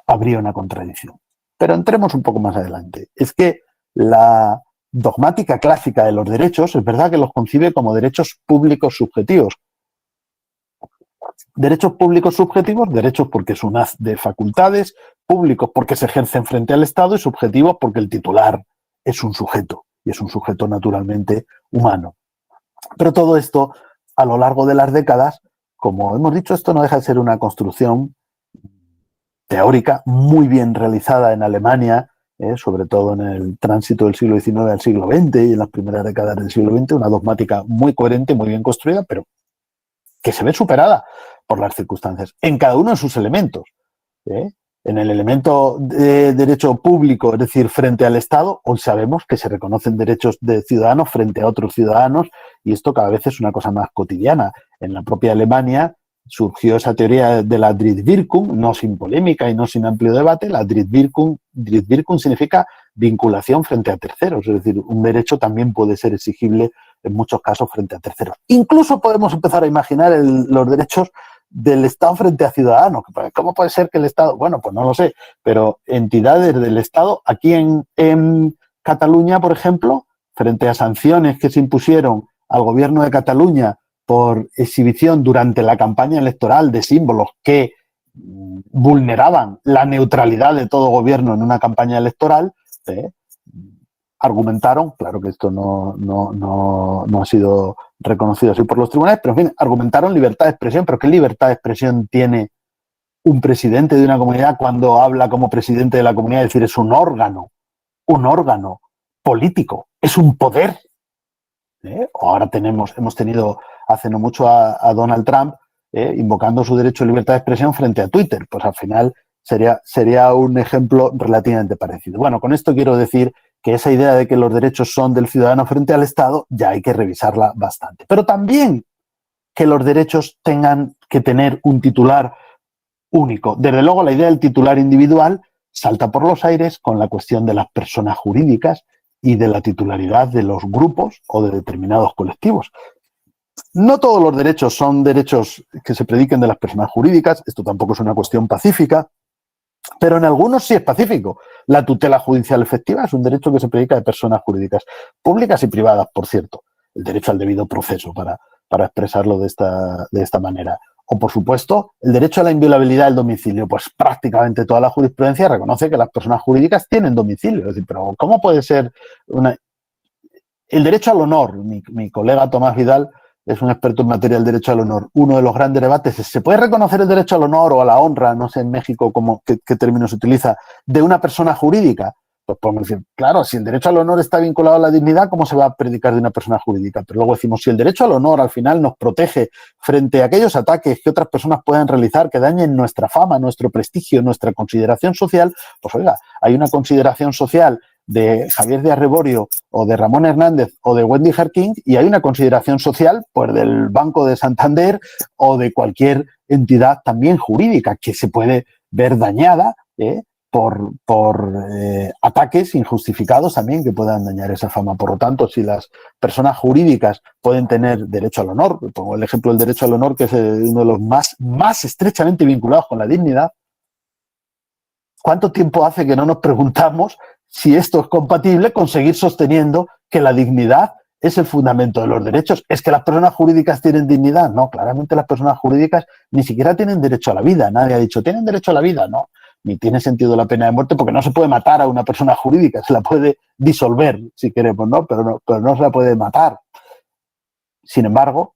habría una contradicción. Pero entremos un poco más adelante. Es que la dogmática clásica de los derechos es verdad que los concibe como derechos públicos subjetivos. Derechos públicos subjetivos, derechos porque es un haz de facultades, públicos porque se ejercen frente al Estado y subjetivos porque el titular es un sujeto, y es un sujeto naturalmente humano. Pero todo esto, a lo largo de las décadas, como hemos dicho, esto no deja de ser una construcción teórica muy bien realizada en Alemania, sobre todo en el tránsito del siglo XIX al siglo XX y en las primeras décadas del siglo XX, una dogmática muy coherente, muy bien construida, pero que se ve superada por las circunstancias, en cada uno de sus elementos. En el elemento de derecho público, es decir, frente al Estado, hoy sabemos que se reconocen derechos de ciudadanos frente a otros ciudadanos, y esto cada vez es una cosa más cotidiana. En la propia Alemania surgió esa teoría de la Drittwirkung, no sin polémica y no sin amplio debate. La Drittwirkung significa vinculación frente a terceros, es decir, un derecho también puede ser exigible en muchos casos frente a terceros. Incluso podemos empezar a imaginar los derechos del Estado frente a ciudadanos. ¿Cómo puede ser que el Estado? Bueno, pues no lo sé, pero entidades del Estado, aquí en Cataluña, por ejemplo, frente a sanciones que se impusieron al gobierno de Cataluña por exhibición durante la campaña electoral de símbolos que vulneraban la neutralidad de todo gobierno en una campaña electoral, argumentaron, claro que esto no ha sido reconocido así por los tribunales, pero en fin, argumentaron libertad de expresión. ¿Pero qué libertad de expresión tiene un presidente de una comunidad cuando habla como presidente de la comunidad? Es decir, es un órgano político, es un poder. Ahora hemos tenido hace no mucho a Donald Trump invocando su derecho de libertad de expresión frente a Twitter. Pues al final sería un ejemplo relativamente parecido. Bueno, con esto quiero decir que esa idea de que los derechos son del ciudadano frente al Estado ya hay que revisarla bastante. Pero también que los derechos tengan que tener un titular único. Desde luego, la idea del titular individual salta por los aires con la cuestión de las personas jurídicas y de la titularidad de los grupos o de determinados colectivos. No todos los derechos son derechos que se prediquen de las personas jurídicas, esto tampoco es una cuestión pacífica. Pero en algunos sí es pacífico. La tutela judicial efectiva es un derecho que se predica de personas jurídicas, públicas y privadas, por cierto. El derecho al debido proceso, para expresarlo de esta manera. O, por supuesto, el derecho a la inviolabilidad del domicilio. Pues prácticamente toda la jurisprudencia reconoce que las personas jurídicas tienen domicilio. Es decir, pero ¿cómo puede ser una...? El derecho al honor. Mi colega Tomás Vidal es un experto en materia del derecho al honor. Uno de los grandes debates es, ¿se puede reconocer el derecho al honor o a la honra, no sé en México qué término se utiliza, de una persona jurídica? Pues podemos decir, claro, si el derecho al honor está vinculado a la dignidad, ¿cómo se va a predicar de una persona jurídica? Pero luego decimos, si el derecho al honor al final nos protege frente a aquellos ataques que otras personas puedan realizar que dañen nuestra fama, nuestro prestigio, nuestra consideración social, pues oiga, hay una consideración social de Javier de Arreborio o de Ramón Hernández o de Wendy Harking y hay una consideración social pues del Banco de Santander o de cualquier entidad también jurídica que se puede ver dañada por ataques injustificados también que puedan dañar esa fama. Por lo tanto, si las personas jurídicas pueden tener derecho al honor, pongo el ejemplo del derecho al honor que es uno de los más estrechamente vinculados con la dignidad, ¿cuánto tiempo hace que no nos preguntamos si esto es compatible con seguir sosteniendo que la dignidad es el fundamento de los derechos? ¿Es que las personas jurídicas tienen dignidad? No, claramente las personas jurídicas ni siquiera tienen derecho a la vida. Nadie ha dicho, ¿tienen derecho a la vida? No, ni tiene sentido la pena de muerte porque no se puede matar a una persona jurídica, se la puede disolver si queremos, ¿no? Pero no se la puede matar. Sin embargo,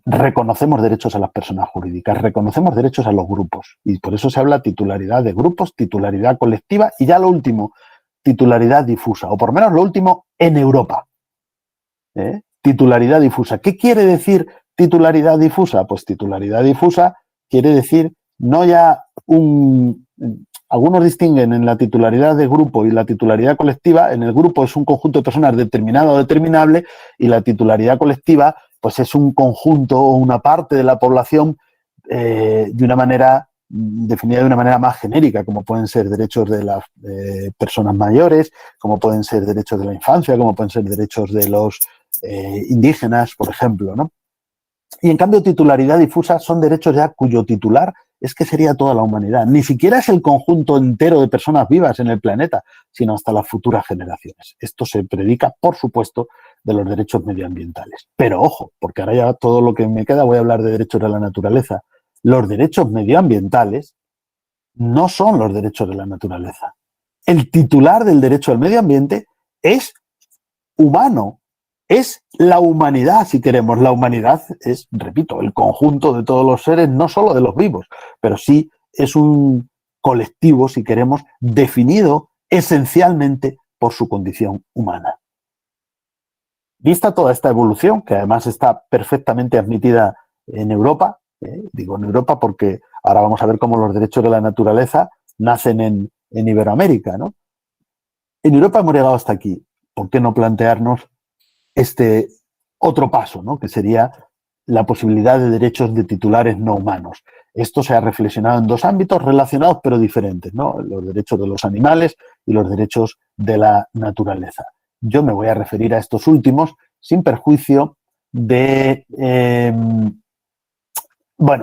reconocemos derechos a las personas jurídicas, reconocemos derechos a los grupos y por eso se habla titularidad de grupos, titularidad colectiva y ya lo último, titularidad difusa, o por lo menos lo último en Europa. Titularidad difusa. ¿Qué quiere decir titularidad difusa? Pues titularidad difusa quiere decir no ya algunos distinguen en la titularidad de grupo y la titularidad colectiva. En el grupo es un conjunto de personas determinado o determinable y la titularidad colectiva pues es un conjunto o una parte de la población de una manera definida de una manera más genérica, como pueden ser derechos de las personas mayores, como pueden ser derechos de la infancia, como pueden ser derechos de los indígenas, por ejemplo, ¿no? Y en cambio titularidad difusa son derechos ya cuyo titular es que sería toda la humanidad. Ni siquiera es el conjunto entero de personas vivas en el planeta, sino hasta las futuras generaciones. Esto se predica, por supuesto, de los derechos medioambientales. Pero ojo, porque ahora ya todo lo que me queda voy a hablar de derechos de la naturaleza. Los derechos medioambientales no son los derechos de la naturaleza. El titular del derecho al medio ambiente es humano, es la humanidad, si queremos. La humanidad es, repito, el conjunto de todos los seres, no solo de los vivos, pero sí es un colectivo, si queremos, definido esencialmente por su condición humana. Vista toda esta evolución, que además está perfectamente admitida en Europa, digo en Europa porque ahora vamos a ver cómo los derechos de la naturaleza nacen en Iberoamérica, ¿no? En Europa hemos llegado hasta aquí. ¿Por qué no plantearnos este otro paso, ¿no? Que sería la posibilidad de derechos de titulares no humanos? Esto se ha reflexionado en dos ámbitos relacionados pero diferentes, ¿no? Los derechos de los animales y los derechos de la naturaleza. Yo me voy a referir a estos últimos sin perjuicio de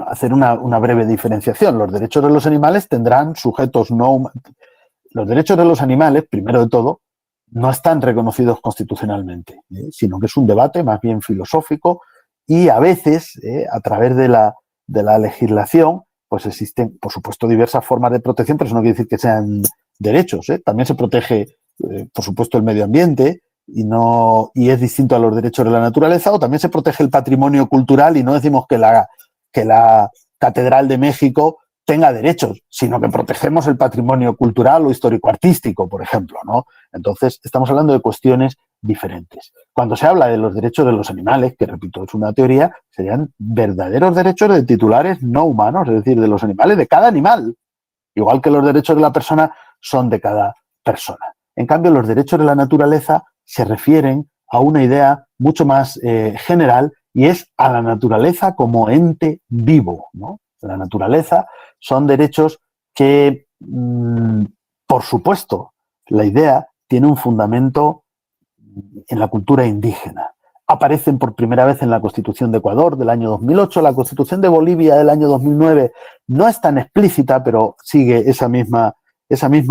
hacer una breve diferenciación. Los derechos de los animales tendrán sujetos no humanos. Los derechos de los animales, primero de todo, no están reconocidos constitucionalmente, sino que es un debate más bien filosófico y a veces, a través de la legislación, pues existen, por supuesto, diversas formas de protección, pero eso no quiere decir que sean derechos. También se protege, por supuesto, el medio ambiente y es distinto a los derechos de la naturaleza, o también se protege el patrimonio cultural y no decimos que la Catedral de México tenga derechos, sino que protegemos el patrimonio cultural o histórico-artístico, por ejemplo, ¿no? Entonces, estamos hablando de cuestiones diferentes. Cuando se habla de los derechos de los animales, que repito, es una teoría, serían verdaderos derechos de titulares no humanos, es decir, de los animales, de cada animal, igual que los derechos de la persona son de cada persona. En cambio, los derechos de la naturaleza se refieren a una idea mucho más general y es a la naturaleza como ente vivo, ¿no? La naturaleza son derechos que, por supuesto, la idea tiene un fundamento en la cultura indígena. aparecen por primera vez en la Constitución de Ecuador del año 2008. La Constitución de Bolivia del año 2009 no es tan explícita, pero sigue esa misma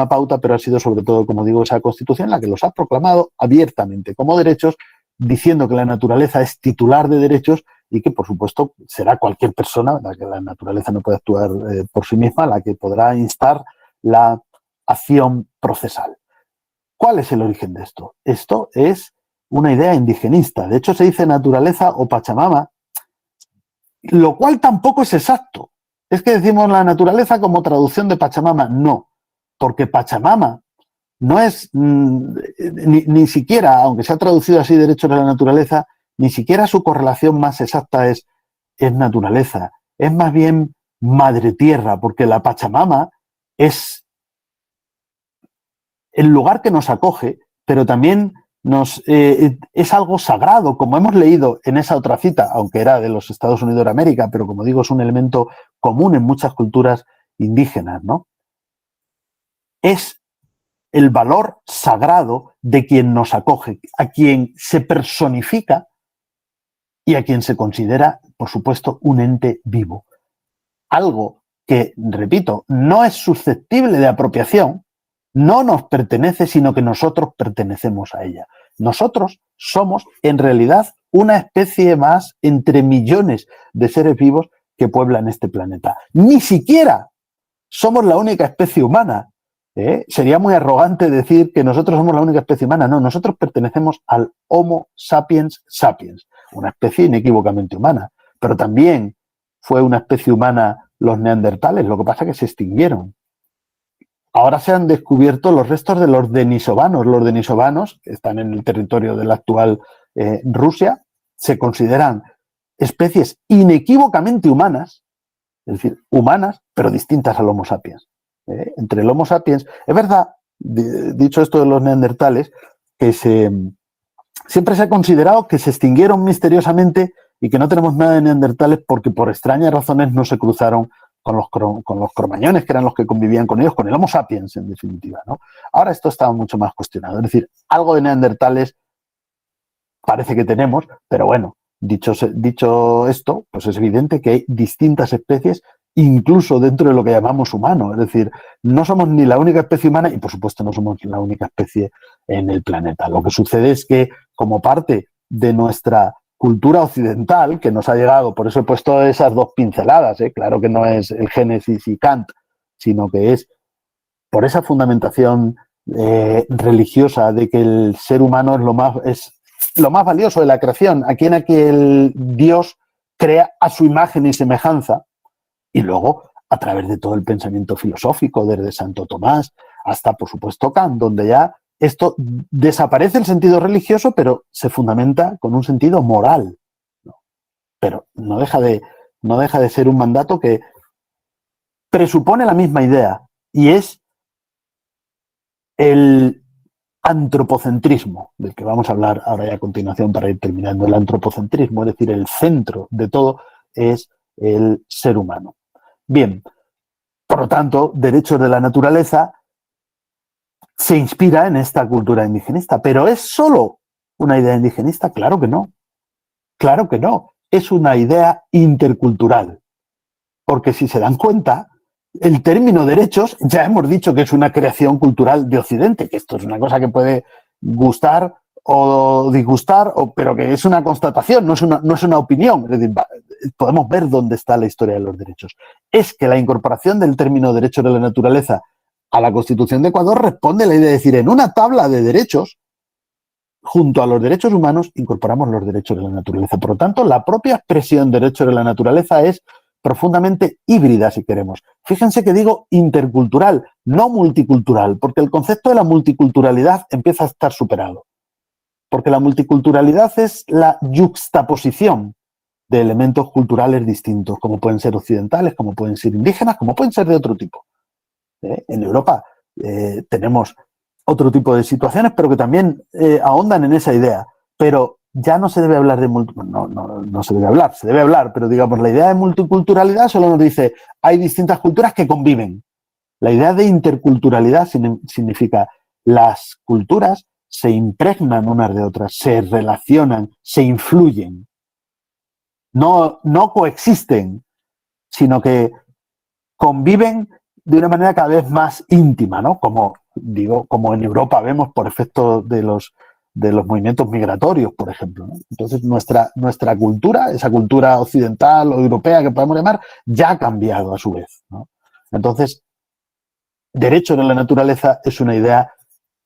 pauta, pero ha sido sobre todo, como digo, esa Constitución la que los ha proclamado abiertamente como derechos, diciendo que la naturaleza es titular de derechos y que, por supuesto, será cualquier persona, la que la naturaleza no puede actuar por sí misma, la que podrá instar la acción procesal. ¿Cuál es el origen de esto? Esto es una idea indigenista. De hecho, se dice naturaleza o Pachamama, lo cual tampoco es exacto. Es que decimos la naturaleza como traducción de Pachamama. No, porque Pachamama no es ni siquiera, aunque se ha traducido así derechos de la naturaleza, ni siquiera su correlación más exacta es naturaleza. Es más bien madre tierra, porque la Pachamama es el lugar que nos acoge, pero también es algo sagrado, como hemos leído en esa otra cita, aunque era de los Estados Unidos de América, pero como digo, es un elemento común en muchas culturas indígenas, ¿no? Es el valor sagrado de quien nos acoge, a quien se personifica y a quien se considera, por supuesto, un ente vivo. Algo que, repito, no es susceptible de apropiación, no nos pertenece, sino que nosotros pertenecemos a ella. Nosotros somos, en realidad, una especie más entre millones de seres vivos que pueblan este planeta. Ni siquiera somos la única especie humana. Sería muy arrogante decir que nosotros somos la única especie humana. No, nosotros pertenecemos al Homo sapiens sapiens, una especie inequívocamente humana. Pero también fue una especie humana los neandertales, lo que pasa es que se extinguieron. Ahora se han descubierto los restos de los denisovanos. Los denisovanos, que están en el territorio de la actual Rusia, se consideran especies inequívocamente humanas, es decir, humanas, pero distintas al Homo sapiens. Entre el Homo sapiens, es verdad, dicho esto de los neandertales, que siempre se ha considerado que se extinguieron misteriosamente y que no tenemos nada de neandertales porque por extrañas razones no se cruzaron con los cromañones, que eran los que convivían con ellos, con el Homo sapiens, en definitiva, ¿no? Ahora esto está mucho más cuestionado. Es decir, algo de neandertales parece que tenemos, pero bueno, dicho esto, pues es evidente que hay distintas especies, incluso dentro de lo que llamamos humano. Es decir, no somos ni la única especie humana y, por supuesto, no somos la única especie en el planeta. Lo que sucede es que, como parte de nuestra cultura occidental, que nos ha llegado, por eso he puesto esas dos pinceladas, claro que no es el Génesis y Kant, sino que es por esa fundamentación religiosa de que el ser humano es lo más valioso de la creación, a quien el Dios crea a su imagen y semejanza, y luego a través de todo el pensamiento filosófico, desde Santo Tomás hasta, por supuesto, Kant, donde ya esto desaparece el sentido religioso, pero se fundamenta con un sentido moral, ¿no? Pero no deja de ser un mandato que presupone la misma idea, y es el antropocentrismo, del que vamos a hablar ahora ya a continuación para ir terminando. El antropocentrismo, es decir, el centro de todo es el ser humano. Bien, por lo tanto, derechos de la naturaleza se inspira en esta cultura indigenista, pero ¿es solo una idea indigenista? Claro que no. Claro que no. Es una idea intercultural. Porque si se dan cuenta, el término derechos ya hemos dicho que es una creación cultural de Occidente, que esto es una cosa que puede gustar o disgustar, pero que es una constatación, no es una opinión. Es decir, podemos ver dónde está la historia de los derechos. Es que la incorporación del término derechos de la naturaleza a la Constitución de Ecuador responde a la idea de decir, en una tabla de derechos, junto a los derechos humanos, incorporamos los derechos de la naturaleza. Por lo tanto, la propia expresión derechos de la naturaleza es profundamente híbrida, si queremos. Fíjense que digo intercultural, no multicultural, porque el concepto de la multiculturalidad empieza a estar superado. Porque la multiculturalidad es la yuxtaposición de elementos culturales distintos, como pueden ser occidentales, como pueden ser indígenas, como pueden ser de otro tipo. En Europa tenemos otro tipo de situaciones, pero que también ahondan en esa idea. Pero ya no se debe hablar de no se debe hablar, pero digamos, la idea de multiculturalidad solo nos dice hay distintas culturas que conviven. La idea de interculturalidad significa las culturas se impregnan unas de otras, se relacionan, se influyen. No coexisten, sino que conviven de una manera cada vez más íntima, ¿no? Como en Europa vemos por efecto de los movimientos migratorios, por ejemplo, ¿no? Entonces, nuestra cultura, esa cultura occidental o europea que podemos llamar, ya ha cambiado a su vez, ¿no? Entonces, derecho de la naturaleza es una idea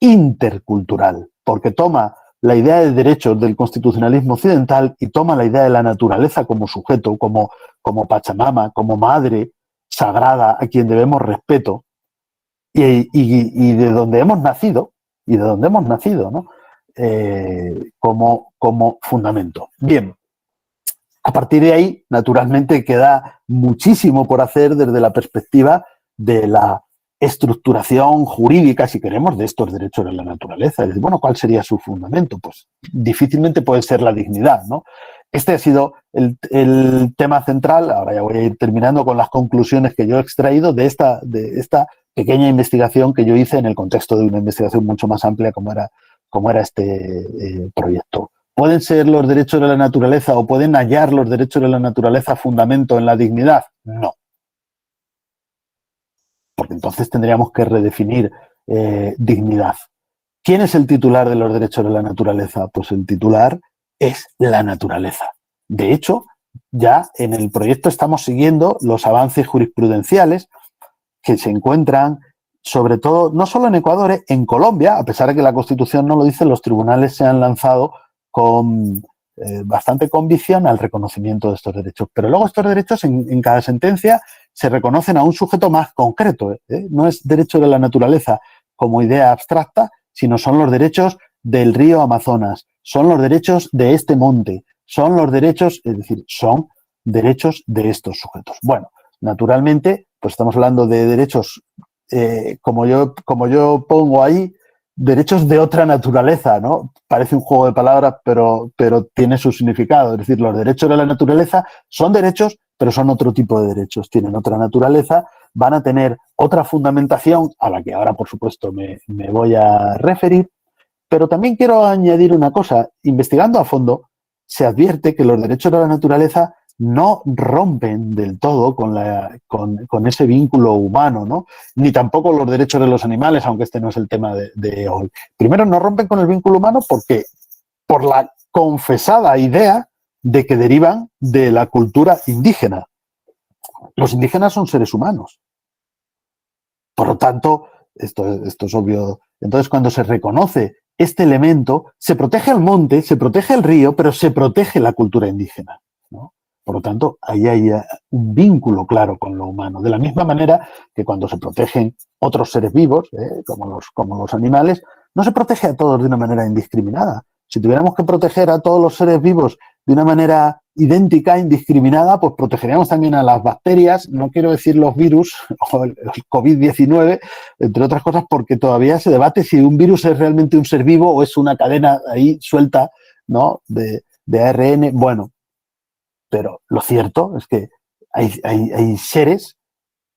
intercultural, porque toma la idea de derechos del constitucionalismo occidental y toma la idea de la naturaleza como sujeto, como Pachamama, como madre sagrada a quien debemos respeto, y de donde hemos nacido, ¿no? Como fundamento. Bien, a partir de ahí, naturalmente, queda muchísimo por hacer desde la perspectiva de la estructuración jurídica, si queremos, de estos derechos de la naturaleza. Es decir, bueno, ¿cuál sería su fundamento? Pues difícilmente puede ser la dignidad, ¿no? Este ha sido el tema central. Ahora ya voy a ir terminando con las conclusiones que yo he extraído de esta pequeña investigación que yo hice en el contexto de una investigación mucho más amplia como era este proyecto. ¿Pueden ser los derechos de la naturaleza o pueden hallar los derechos de la naturaleza fundamento en la dignidad? No. Porque entonces tendríamos que redefinir dignidad. ¿Quién es el titular de los derechos de la naturaleza? Pues el titular es la naturaleza. De hecho, ya en el proyecto estamos siguiendo los avances jurisprudenciales que se encuentran, sobre todo, no solo en Ecuador, en Colombia, a pesar de que la Constitución no lo dice, los tribunales se han lanzado con bastante convicción al reconocimiento de estos derechos. Pero luego estos derechos en cada sentencia se reconocen a un sujeto más concreto. No es derecho de la naturaleza como idea abstracta, sino son los derechos del río Amazonas, son los derechos de este monte, son los derechos, es decir, son derechos de estos sujetos. Bueno, naturalmente, pues estamos hablando de derechos, como yo pongo ahí, derechos de otra naturaleza, ¿no? Parece un juego de palabras, pero tiene su significado. Es decir, los derechos de la naturaleza son derechos, pero son otro tipo de derechos. Tienen otra naturaleza, van a tener otra fundamentación, a la que ahora, por supuesto, me voy a referir. Pero también quiero añadir una cosa. Investigando a fondo, se advierte que los derechos de la naturaleza no rompen del todo con ese vínculo humano, ¿no? Ni tampoco los derechos de los animales, aunque este no es el tema de hoy. Primero, no rompen con el vínculo humano porque por la confesada idea de que derivan de la cultura indígena. Los indígenas son seres humanos. Por lo tanto, esto es obvio. Entonces, cuando se reconoce este elemento, se protege al monte, se protege el río, pero se protege la cultura indígena, ¿no? Por lo tanto, ahí hay un vínculo claro con lo humano. De la misma manera que cuando se protegen otros seres vivos, como los animales, no se protege a todos de una manera indiscriminada. Si tuviéramos que proteger a todos los seres vivos de una manera idéntica, indiscriminada, pues protegeríamos también a las bacterias, no quiero decir los virus o el COVID-19, entre otras cosas, porque todavía se debate si un virus es realmente un ser vivo o es una cadena ahí suelta, ¿no? de ARN. Bueno, pero lo cierto es que hay seres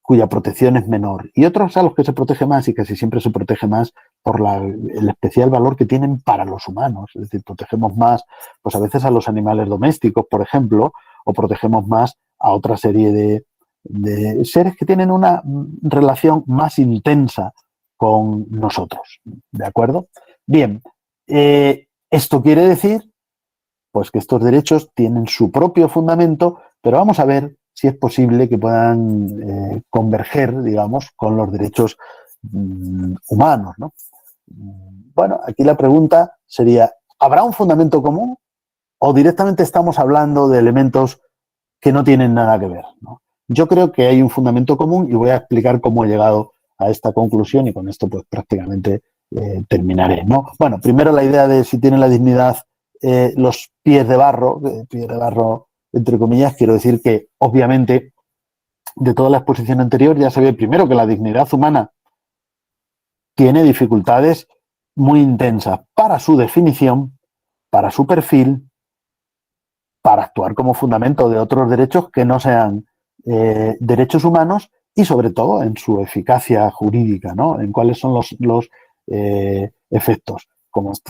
cuya protección es menor y otros a los que se protege más y casi siempre se protege más por el especial valor que tienen para los humanos. Es decir, protegemos más, pues a veces a los animales domésticos, por ejemplo, o protegemos más a otra serie de seres que tienen una relación más intensa con nosotros. ¿De acuerdo? Bien, esto quiere decir pues que estos derechos tienen su propio fundamento, pero vamos a ver si es posible que puedan converger, digamos, con los derechos humanos, ¿no? Bueno, aquí la pregunta sería, ¿habrá un fundamento común o directamente estamos hablando de elementos que no tienen nada que ver, ¿no? Yo creo que hay un fundamento común y voy a explicar cómo he llegado a esta conclusión y con esto pues prácticamente terminaré, ¿no? Bueno, primero la idea de si tiene la dignidad los pies de barro entre comillas, quiero decir que obviamente de toda la exposición anterior ya se ve primero que la dignidad humana tiene dificultades muy intensas para su definición, para su perfil, para actuar como fundamento de otros derechos que no sean derechos humanos y sobre todo en su eficacia jurídica, ¿no? En cuáles son los efectos.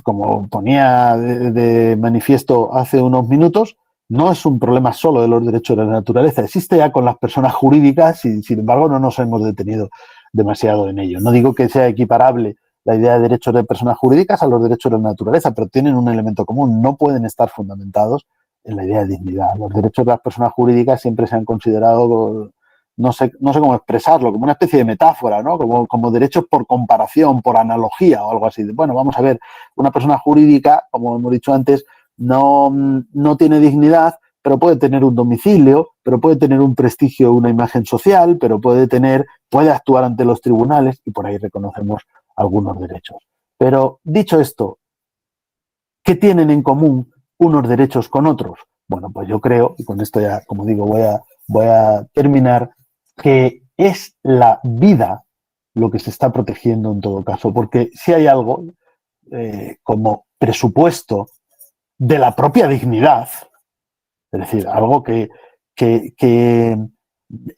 como ponía de manifiesto hace unos minutos, no es un problema solo de los derechos de la naturaleza, existe ya con las personas jurídicas y, sin embargo, no nos hemos detenido demasiado en ello. No digo que sea equiparable la idea de derechos de personas jurídicas a los derechos de la naturaleza, pero tienen un elemento común, no pueden estar fundamentados en la idea de dignidad. Los derechos de las personas jurídicas siempre se han considerado, no sé cómo expresarlo, como una especie de metáfora, ¿no? Como derechos por comparación, por analogía o algo así. Bueno, vamos a ver, una persona jurídica, como hemos dicho antes, no tiene dignidad, pero puede tener un domicilio, pero puede tener un prestigio, una imagen social, pero puede actuar ante los tribunales y por ahí reconocemos algunos derechos. Pero dicho esto, ¿qué tienen en común unos derechos con otros? Bueno, pues yo creo, y con esto ya, como digo, voy a terminar, que es la vida lo que se está protegiendo en todo caso, porque si hay algo como presupuesto de la propia dignidad, es decir, algo que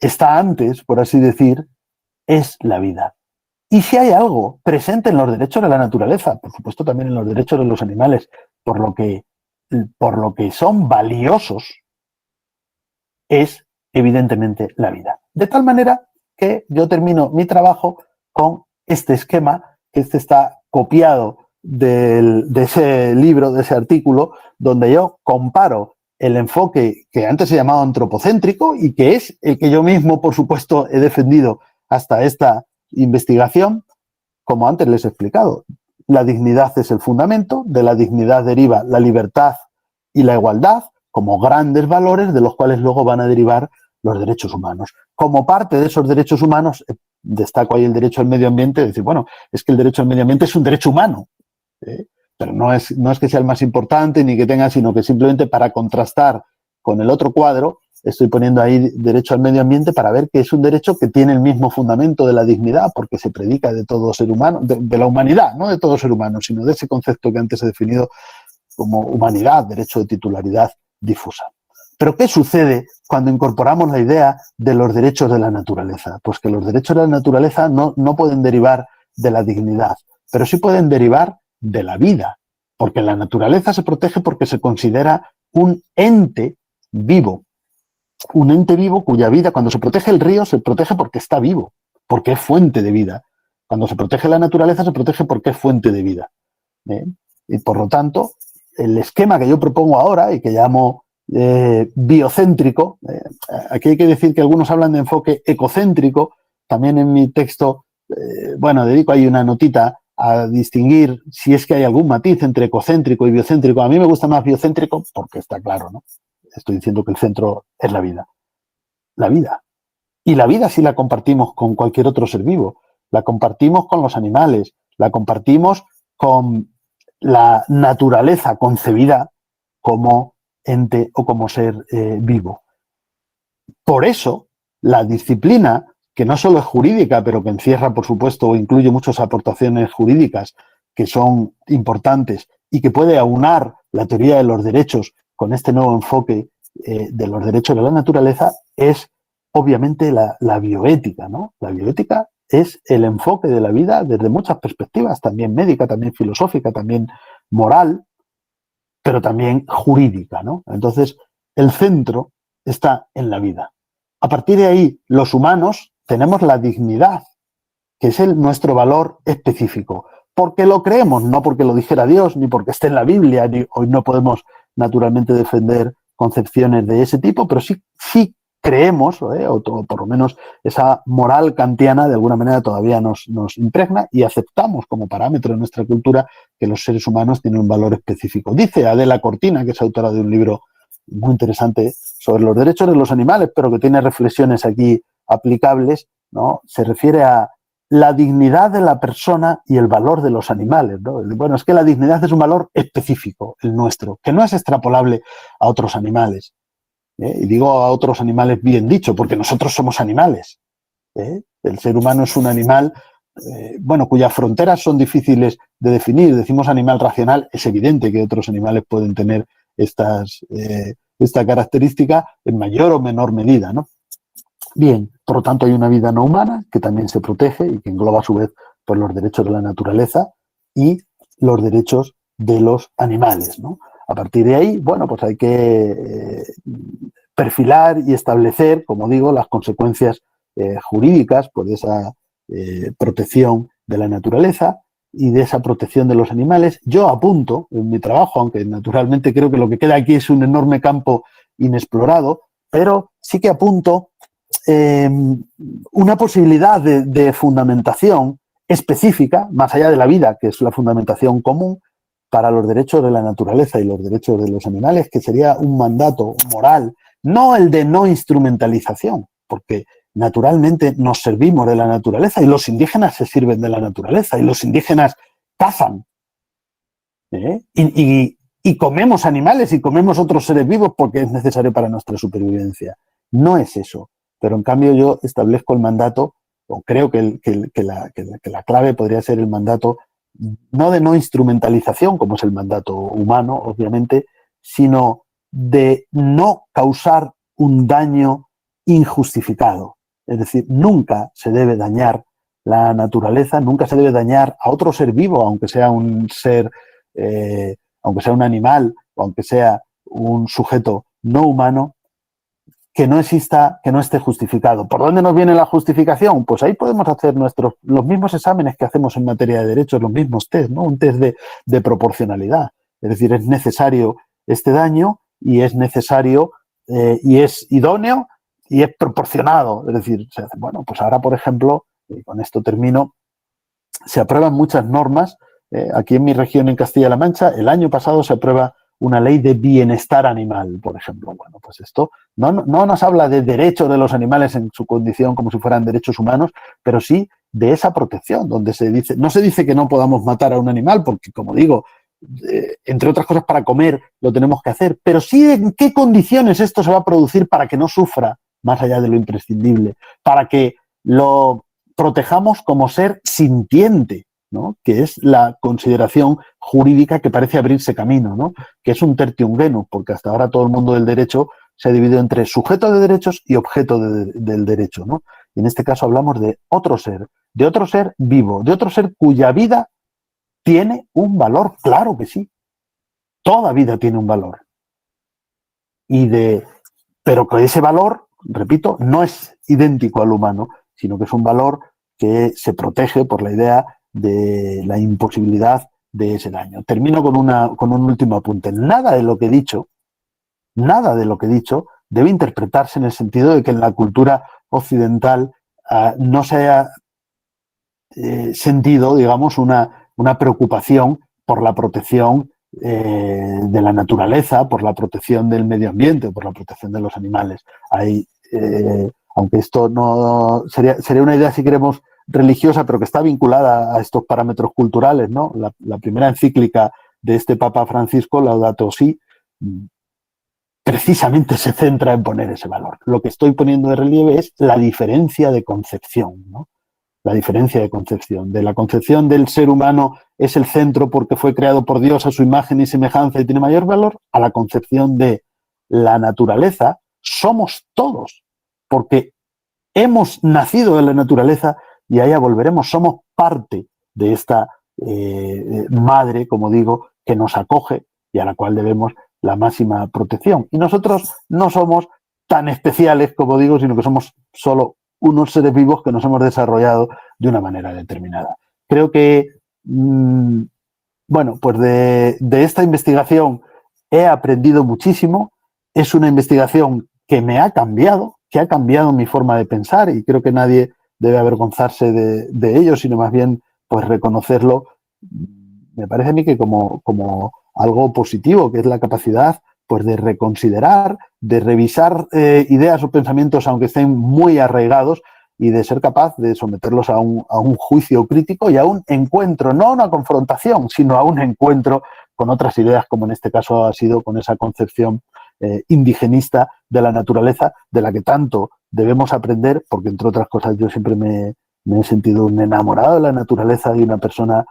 está antes, por así decir, es la vida. Y si hay algo presente en los derechos de la naturaleza, por supuesto también en los derechos de los animales, por lo que son valiosos, es evidentemente la vida. De tal manera que yo termino mi trabajo con este esquema, que está copiado de ese libro, de ese artículo, donde yo comparo el enfoque que antes se llamaba antropocéntrico y que es el que yo mismo, por supuesto, he defendido hasta esta investigación, como antes les he explicado. La dignidad es el fundamento, de la dignidad deriva la libertad y la igualdad como grandes valores de los cuales luego van a derivar los derechos humanos. Como parte de esos derechos humanos, destaco ahí el derecho al medio ambiente, decir, bueno, es que el derecho al medio ambiente es un derecho humano, pero no es que sea el más importante ni que tenga, sino que simplemente para contrastar con el otro cuadro, estoy poniendo ahí derecho al medio ambiente para ver que es un derecho que tiene el mismo fundamento de la dignidad, porque se predica de todo ser humano, de la humanidad, no de todo ser humano, sino de ese concepto que antes he definido como humanidad, derecho de titularidad difusa. Pero ¿qué sucede cuando incorporamos la idea de los derechos de la naturaleza? Pues que los derechos de la naturaleza no pueden derivar de la dignidad, pero sí pueden derivar de la vida, porque la naturaleza se protege porque se considera un ente vivo cuya vida, cuando se protege el río, se protege porque está vivo, porque es fuente de vida. Cuando se protege la naturaleza, se protege porque es fuente de vida. Y por lo tanto, el esquema que yo propongo ahora y que llamo biocéntrico, aquí hay que decir que algunos hablan de enfoque ecocéntrico, también en mi texto, dedico ahí una notita a distinguir si es que hay algún matiz entre ecocéntrico y biocéntrico. A mí me gusta más biocéntrico porque está claro, ¿no? Estoy diciendo que el centro es la vida. La vida. Y la vida sí la compartimos con cualquier otro ser vivo. La compartimos con los animales, la compartimos con la naturaleza concebida como ente o como ser vivo. Por eso, la disciplina, que no solo es jurídica, pero que encierra, por supuesto, o incluye muchas aportaciones jurídicas que son importantes y que puede aunar la teoría de los derechos con este nuevo enfoque de los derechos de la naturaleza, es obviamente la bioética, ¿no? La bioética es el enfoque de la vida desde muchas perspectivas, también médica, también filosófica, también moral, pero también jurídica, ¿no? Entonces, el centro está en la vida. A partir de ahí, los humanos tenemos la dignidad, que es nuestro valor específico, porque lo creemos, no porque lo dijera Dios, ni porque esté en la Biblia, ni hoy no podemos naturalmente defender concepciones de ese tipo, pero sí creemos, o por lo menos esa moral kantiana de alguna manera todavía nos impregna y aceptamos como parámetro de nuestra cultura que los seres humanos tienen un valor específico. Dice Adela Cortina, que es autora de un libro muy interesante sobre los derechos de los animales, pero que tiene reflexiones aquí aplicables, ¿no? Se refiere a la dignidad de la persona y el valor de los animales, ¿no? Bueno, es que la dignidad es un valor específico, el nuestro, que no es extrapolable a otros animales. Y digo a otros animales bien dicho, porque nosotros somos animales. El ser humano es un animal, cuyas fronteras son difíciles de definir. Decimos animal racional, es evidente que otros animales pueden tener esta característica en mayor o menor medida, ¿no? Bien, por lo tanto hay una vida no humana que también se protege y que engloba a su vez por los derechos de la naturaleza y los derechos de los animales, ¿no? A partir de ahí, bueno, pues hay que perfilar y establecer, como digo, las consecuencias jurídicas pues, de esa protección de la naturaleza y de esa protección de los animales. Yo apunto en mi trabajo, aunque naturalmente creo que lo que queda aquí es un enorme campo inexplorado, pero sí que apunto una posibilidad de fundamentación específica, más allá de la vida, que es la fundamentación común, para los derechos de la naturaleza y los derechos de los animales, que sería un mandato moral, no el de no instrumentalización, porque naturalmente nos servimos de la naturaleza y los indígenas se sirven de la naturaleza y los indígenas cazan. Y comemos animales y comemos otros seres vivos porque es necesario para nuestra supervivencia. No es eso. Pero en cambio yo establezco el mandato, o creo que la clave podría ser el mandato no de no instrumentalización, como es el mandato humano, obviamente, sino de no causar un daño injustificado. Es decir, nunca se debe dañar la naturaleza, nunca se debe dañar a otro ser vivo, aunque sea un ser, aunque sea un animal, o aunque sea un sujeto no humano, que no exista, que no esté justificado. ¿Por dónde nos viene la justificación? Pues ahí podemos hacer los mismos exámenes que hacemos en materia de derechos, los mismos test, ¿no? Un test de proporcionalidad. Es decir, es necesario este daño y es necesario y es idóneo y es proporcionado. Es decir, se hace, bueno, pues ahora, por ejemplo, y con esto termino, se aprueban muchas normas. Aquí en mi región, en Castilla-La Mancha, el año pasado se aprueba una ley de bienestar animal, por ejemplo. Bueno, pues esto no nos habla de derechos de los animales en su condición como si fueran derechos humanos, pero sí de esa protección, donde se dice, no se dice que no podamos matar a un animal, porque, como digo, entre otras cosas, para comer lo tenemos que hacer, pero sí en qué condiciones esto se va a producir para que no sufra más allá de lo imprescindible, para que lo protejamos como ser sintiente, ¿no? Que es la consideración jurídica que parece abrirse camino, ¿no? Que es un tertium genus, porque hasta ahora todo el mundo del derecho se ha dividido entre sujeto de derechos y objeto del derecho, ¿no? Y en este caso hablamos de otro ser vivo, de otro ser cuya vida tiene un valor, claro que sí. Toda vida tiene un valor. Pero que ese valor, repito, no es idéntico al humano, sino que es un valor que se protege por la idea de la imposibilidad de ese daño. Termino con un último apunte. Nada de lo que he dicho debe interpretarse en el sentido de que en la cultura occidental no se haya sentido, digamos, una preocupación por la protección de la naturaleza, por la protección del medio ambiente, por la protección de los animales. Aunque esto no sería una idea, si queremos, religiosa, pero que está vinculada a estos parámetros culturales, ¿no? La primera encíclica de este Papa Francisco, Laudato Si, precisamente se centra en poner ese valor. Lo que estoy poniendo de relieve es la diferencia de concepción, ¿no? La diferencia de concepción. De la concepción del ser humano es el centro porque fue creado por Dios a su imagen y semejanza y tiene mayor valor, a la concepción de la naturaleza somos todos, porque hemos nacido de la naturaleza y allá volveremos, somos parte de esta madre, como digo, que nos acoge y a la cual debemos la máxima protección. Y nosotros no somos tan especiales, como digo, sino que somos solo unos seres vivos que nos hemos desarrollado de una manera determinada. Creo que, bueno, pues de esta investigación he aprendido muchísimo. Es una investigación que me ha cambiado, que ha cambiado mi forma de pensar y creo que nadie debe avergonzarse de ello, sino más bien pues reconocerlo. Me parece a mí que como algo positivo, que es la capacidad pues de reconsiderar, de revisar ideas o pensamientos aunque estén muy arraigados y de ser capaz de someterlos a un juicio crítico y a un encuentro, no a una confrontación, sino a un encuentro con otras ideas, como en este caso ha sido con esa concepción indigenista de la naturaleza, de la que tanto debemos aprender, porque entre otras cosas yo siempre me he sentido un enamorado de la naturaleza y una persona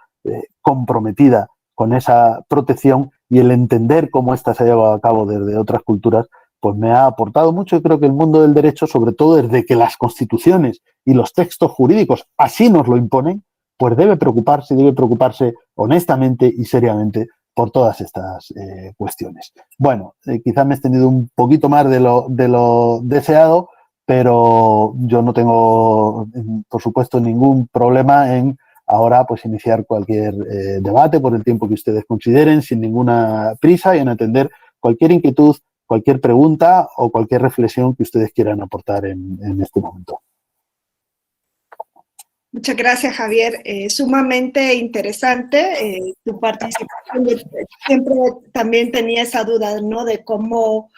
comprometida con esa protección, y el entender cómo ésta se ha llevado a cabo desde otras culturas, pues me ha aportado mucho. Y creo que el mundo del derecho, sobre todo desde que las constituciones y los textos jurídicos así nos lo imponen, pues debe preocuparse honestamente y seriamente por todas estas cuestiones. Bueno, quizás me he extendido un poquito más de lo deseado, pero yo no tengo, por supuesto, ningún problema en ahora pues iniciar cualquier debate por el tiempo que ustedes consideren, sin ninguna prisa, y en atender cualquier inquietud, cualquier pregunta o cualquier reflexión que ustedes quieran aportar en este momento. Muchas gracias, Javier. Sumamente interesante tu participación. Yo siempre también tenía esa duda, ¿no?, de cómo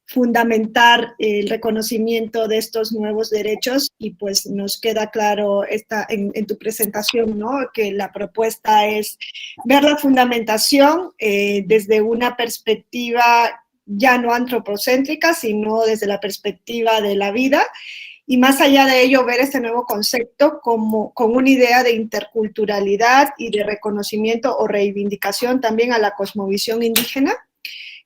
fundamentar el reconocimiento de estos nuevos derechos, y pues nos queda claro en tu presentación, ¿no?, que la propuesta es ver la fundamentación desde una perspectiva ya no antropocéntrica, sino desde la perspectiva de la vida, y más allá de ello ver este nuevo concepto como con una idea de interculturalidad y de reconocimiento o reivindicación también a la cosmovisión indígena,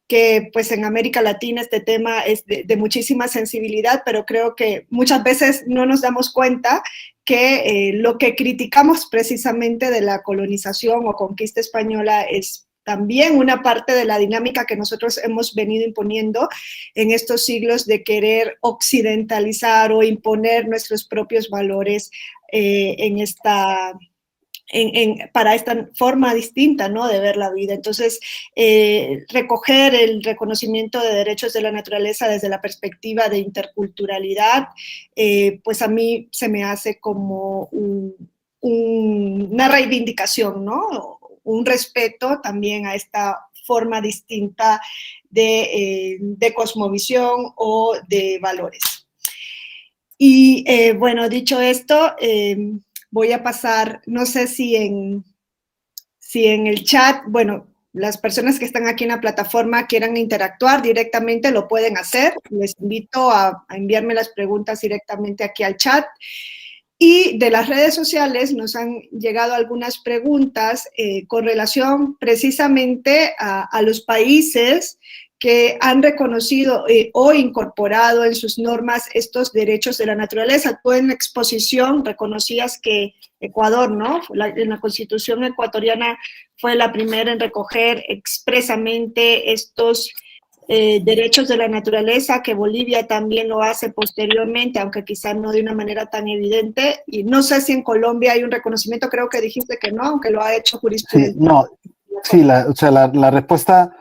que pues en América Latina este tema es de muchísima sensibilidad, pero creo que muchas veces no nos damos cuenta que lo que criticamos precisamente de la colonización o conquista española es también una parte de la dinámica que nosotros hemos venido imponiendo en estos siglos de querer occidentalizar o imponer nuestros propios valores para esta forma distinta, ¿no?, de ver la vida. Entonces, recoger el reconocimiento de derechos de la naturaleza desde la perspectiva de interculturalidad, pues a mí se me hace como una reivindicación, ¿no?, un respeto también a esta forma distinta de cosmovisión o de valores. Y bueno, dicho esto, voy a pasar, no sé si en el chat, bueno, las personas que están aquí en la plataforma quieran interactuar directamente, lo pueden hacer. Les invito a enviarme las preguntas directamente aquí al chat. Y de las redes sociales nos han llegado algunas preguntas con relación precisamente a los países que han reconocido o incorporado en sus normas estos derechos de la naturaleza. Tú en la exposición reconocías que Ecuador, ¿no?, en la Constitución ecuatoriana fue la primera en recoger expresamente estos derechos de la naturaleza, que Bolivia también lo hace posteriormente, aunque quizás no de una manera tan evidente, y no sé si en Colombia hay un reconocimiento, creo que dijiste que no, aunque lo ha hecho jurisprudencia. Sí, no, sí, la respuesta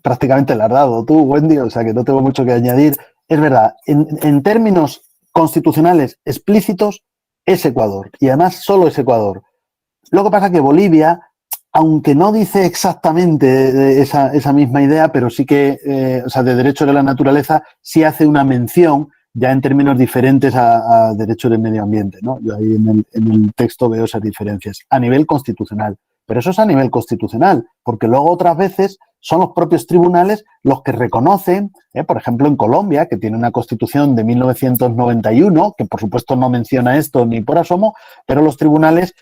prácticamente la has dado tú, Wendy, o sea que no tengo mucho que añadir. Es verdad, en términos constitucionales explícitos es Ecuador, y además solo es Ecuador. Lo que pasa es que Bolivia, aunque no dice exactamente esa misma idea, pero sí que, o sea, de derechos de la naturaleza, sí hace una mención ya en términos diferentes a derechos del medio ambiente, ¿no? Yo ahí en el texto veo esas diferencias a nivel constitucional. Pero eso es a nivel constitucional, porque luego otras veces son los propios tribunales los que reconocen, por ejemplo en Colombia, que tiene una constitución de 1991, que por supuesto no menciona esto ni por asomo, pero los tribunales,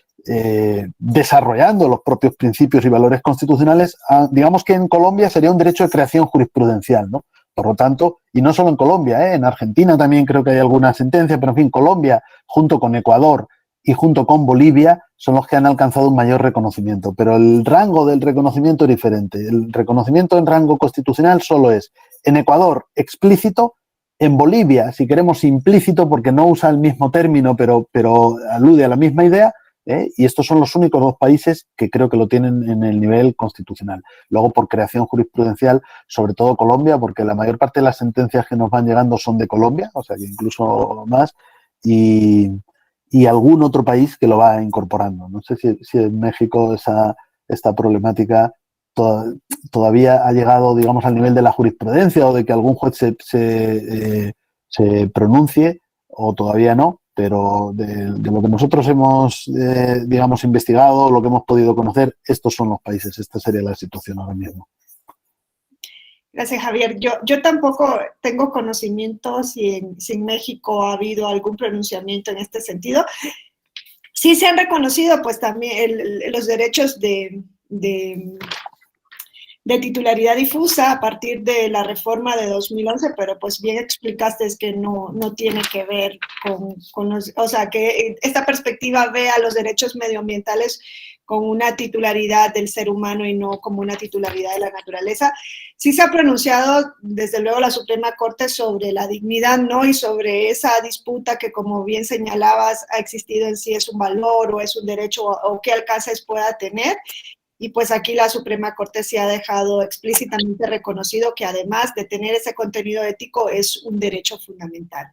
desarrollando los propios principios y valores constitucionales, digamos que en Colombia sería un derecho de creación jurisprudencial, ¿no? Por lo tanto, y no solo en Colombia, en Argentina también creo que hay alguna sentencia, pero en fin, Colombia junto con Ecuador y junto con Bolivia son los que han alcanzado un mayor reconocimiento. Pero el rango del reconocimiento es diferente. El reconocimiento en rango constitucional solo es en Ecuador explícito, en Bolivia, si queremos, implícito, porque no usa el mismo término, pero alude a la misma idea, y estos son los únicos dos países que creo que lo tienen en el nivel constitucional. Luego, por creación jurisprudencial, sobre todo Colombia, porque la mayor parte de las sentencias que nos van llegando son de Colombia, o sea que incluso más, y algún otro país que lo va incorporando. No sé si en México esta problemática todavía ha llegado, digamos, al nivel de la jurisprudencia o de que algún juez se pronuncie, o todavía no, pero de lo que nosotros hemos, digamos, investigado, lo que hemos podido conocer, estos son los países. Esta sería la situación ahora mismo. Gracias, Javier. Yo tampoco tengo conocimiento si en México ha habido algún pronunciamiento en este sentido. Sí se han reconocido, pues, también los derechos de de titularidad difusa a partir de la reforma de 2011, pero pues bien explicaste es que no tiene que ver con los, o sea, que esta perspectiva ve a los derechos medioambientales con una titularidad del ser humano y no como una titularidad de la naturaleza. Sí se ha pronunciado, desde luego, la Suprema Corte sobre la dignidad, ¿no? Y sobre esa disputa que, como bien señalabas, ha existido en si es un valor o es un derecho o qué alcances pueda tener. Y pues aquí la Suprema Corte sí ha dejado explícitamente reconocido que además de tener ese contenido ético es un derecho fundamental.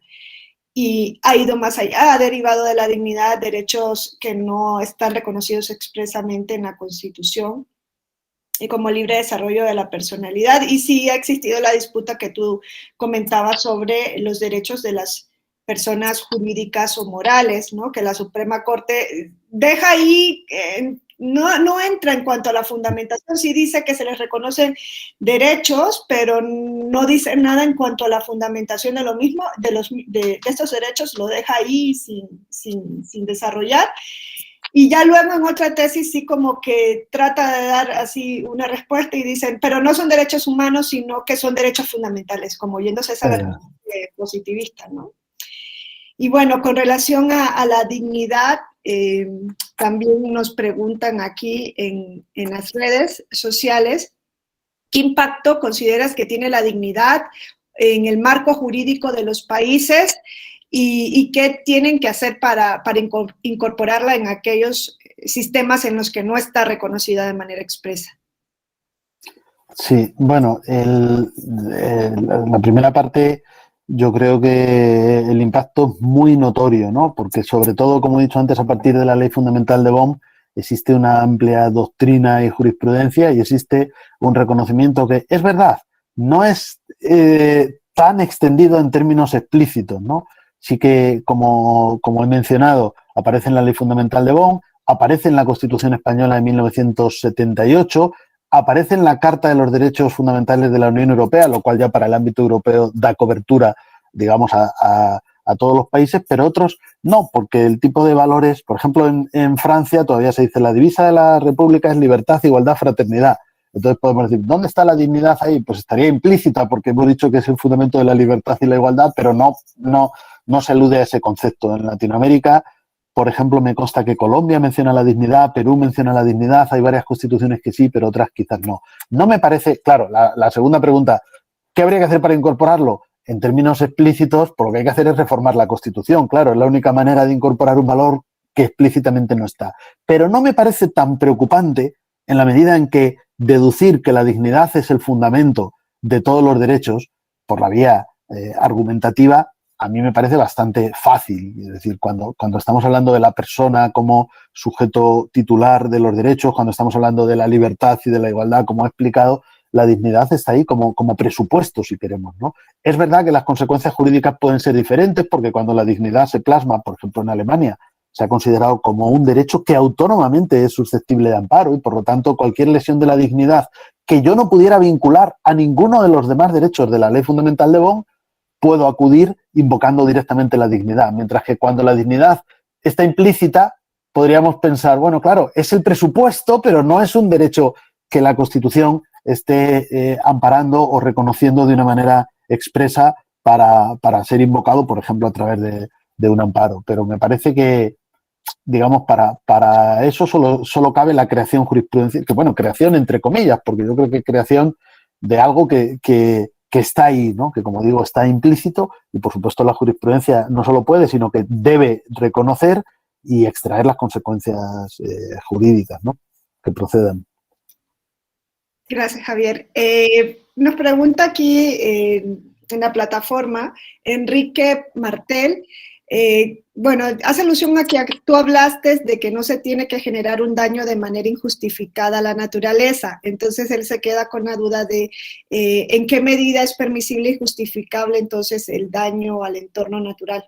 Y ha ido más allá, ha derivado de la dignidad derechos que no están reconocidos expresamente en la Constitución y como libre desarrollo de la personalidad. Y sí ha existido la disputa que tú comentabas sobre los derechos de las personas jurídicas o morales, ¿no? Que la Suprema Corte deja ahí, no entra en cuanto a la fundamentación, sí dice que se les reconocen derechos, pero no dice nada en cuanto a la fundamentación de lo mismo, de estos derechos, lo deja ahí sin desarrollar. Y ya luego en otra tesis sí como que trata de dar así una respuesta y dicen, pero no son derechos humanos, sino que son derechos fundamentales, como yéndose a esa vertiente positivista, ¿no? Y bueno, con relación a la dignidad, también nos preguntan aquí en las redes sociales, ¿qué impacto consideras que tiene la dignidad en el marco jurídico de los países y qué tienen que hacer para incorporarla en aquellos sistemas en los que no está reconocida de manera expresa? Sí, bueno, la primera parte yo creo que el impacto es muy notorio, ¿no? Porque sobre todo, como he dicho antes, a partir de la Ley Fundamental de Bonn existe una amplia doctrina y jurisprudencia y existe un reconocimiento que es verdad, no es tan extendido en términos explícitos, ¿no? Sí que, como he mencionado, aparece en la Ley Fundamental de Bonn, aparece en la Constitución Española de 1978, aparece en la Carta de los Derechos Fundamentales de la Unión Europea, lo cual ya para el ámbito europeo da cobertura, digamos, a todos los países, pero otros no, porque el tipo de valores, por ejemplo, en Francia todavía se dice la divisa de la República es libertad, igualdad, fraternidad. Entonces podemos decir, ¿dónde está la dignidad ahí? Pues estaría implícita, porque hemos dicho que es el fundamento de la libertad y la igualdad, pero no se elude a ese concepto. En Latinoamérica, por ejemplo, me consta que Colombia menciona la dignidad, Perú menciona la dignidad, hay varias constituciones que sí, pero otras quizás no. No me parece, claro, la segunda pregunta, ¿qué habría que hacer para incorporarlo? En términos explícitos, pues lo que hay que hacer es reformar la Constitución, claro, es la única manera de incorporar un valor que explícitamente no está. Pero no me parece tan preocupante en la medida en que deducir que la dignidad es el fundamento de todos los derechos por la vía argumentativa, a mí me parece bastante fácil. Es decir, cuando estamos hablando de la persona como sujeto titular de los derechos, cuando estamos hablando de la libertad y de la igualdad, como he explicado, la dignidad está ahí como presupuesto, si queremos, ¿no? Es verdad que las consecuencias jurídicas pueden ser diferentes porque cuando la dignidad se plasma, por ejemplo, en Alemania, se ha considerado como un derecho que autónomamente es susceptible de amparo y, por lo tanto, cualquier lesión de la dignidad que yo no pudiera vincular a ninguno de los demás derechos de la Ley Fundamental de Bonn, puedo acudir invocando directamente la dignidad. Mientras que cuando la dignidad está implícita, podríamos pensar, bueno, claro, es el presupuesto, pero no es un derecho que la Constitución esté amparando o reconociendo de una manera expresa para ser invocado, por ejemplo, a través de un amparo. Pero me parece que, digamos, para eso solo cabe la creación jurisprudencial, que bueno, creación entre comillas, porque yo creo que creación de algo que está ahí, ¿no? Que, como digo, está implícito y, por supuesto, la jurisprudencia no solo puede, sino que debe reconocer y extraer las consecuencias jurídicas, ¿no? Que procedan. Gracias, Javier. Nos pregunta aquí en la plataforma Enrique Martel. Bueno, hace alusión a que tú hablaste de que no se tiene que generar un daño de manera injustificada a la naturaleza. Entonces él se queda con la duda de en qué medida es permisible y justificable entonces el daño al entorno natural.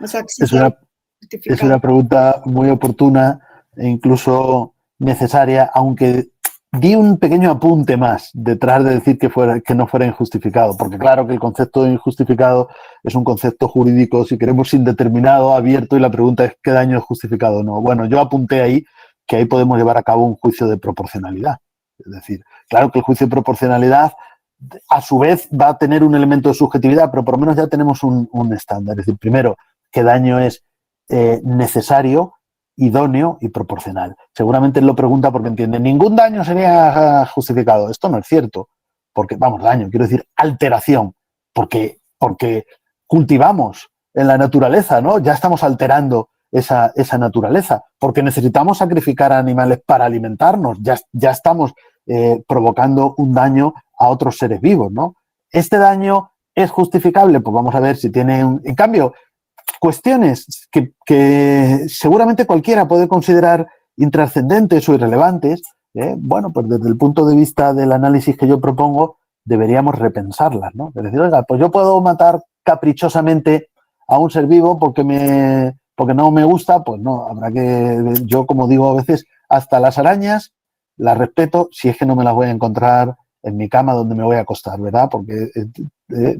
O sea, si es una pregunta muy oportuna e incluso necesaria, aunque di un pequeño apunte más detrás de decir que no fuera injustificado, porque claro que el concepto de injustificado es un concepto jurídico, si queremos, indeterminado, abierto, y la pregunta es ¿qué daño es justificado o no? Bueno, yo apunté ahí que ahí podemos llevar a cabo un juicio de proporcionalidad. Es decir, claro que el juicio de proporcionalidad a su vez va a tener un elemento de subjetividad, pero por lo menos ya tenemos un estándar. Es decir, primero, qué daño es necesario, idóneo y proporcional. Seguramente él lo pregunta porque entiende, ningún daño sería justificado. Esto no es cierto, porque, vamos, daño, quiero decir, alteración, porque cultivamos en la naturaleza, ¿no? Ya estamos alterando esa naturaleza, porque necesitamos sacrificar animales para alimentarnos, ya estamos provocando un daño a otros seres vivos, ¿no? ¿Este daño es justificable? Pues vamos a ver si tiene En cambio, cuestiones que seguramente cualquiera puede considerar intrascendentes o irrelevantes, bueno, pues desde el punto de vista del análisis que yo propongo, deberíamos repensarlas, ¿no? Es decir, oiga, pues yo puedo matar caprichosamente a un ser vivo porque no me gusta, pues no, habrá que, yo como digo a veces, hasta las arañas las respeto si es que no me las voy a encontrar en mi cama donde me voy a acostar, ¿verdad? Porque,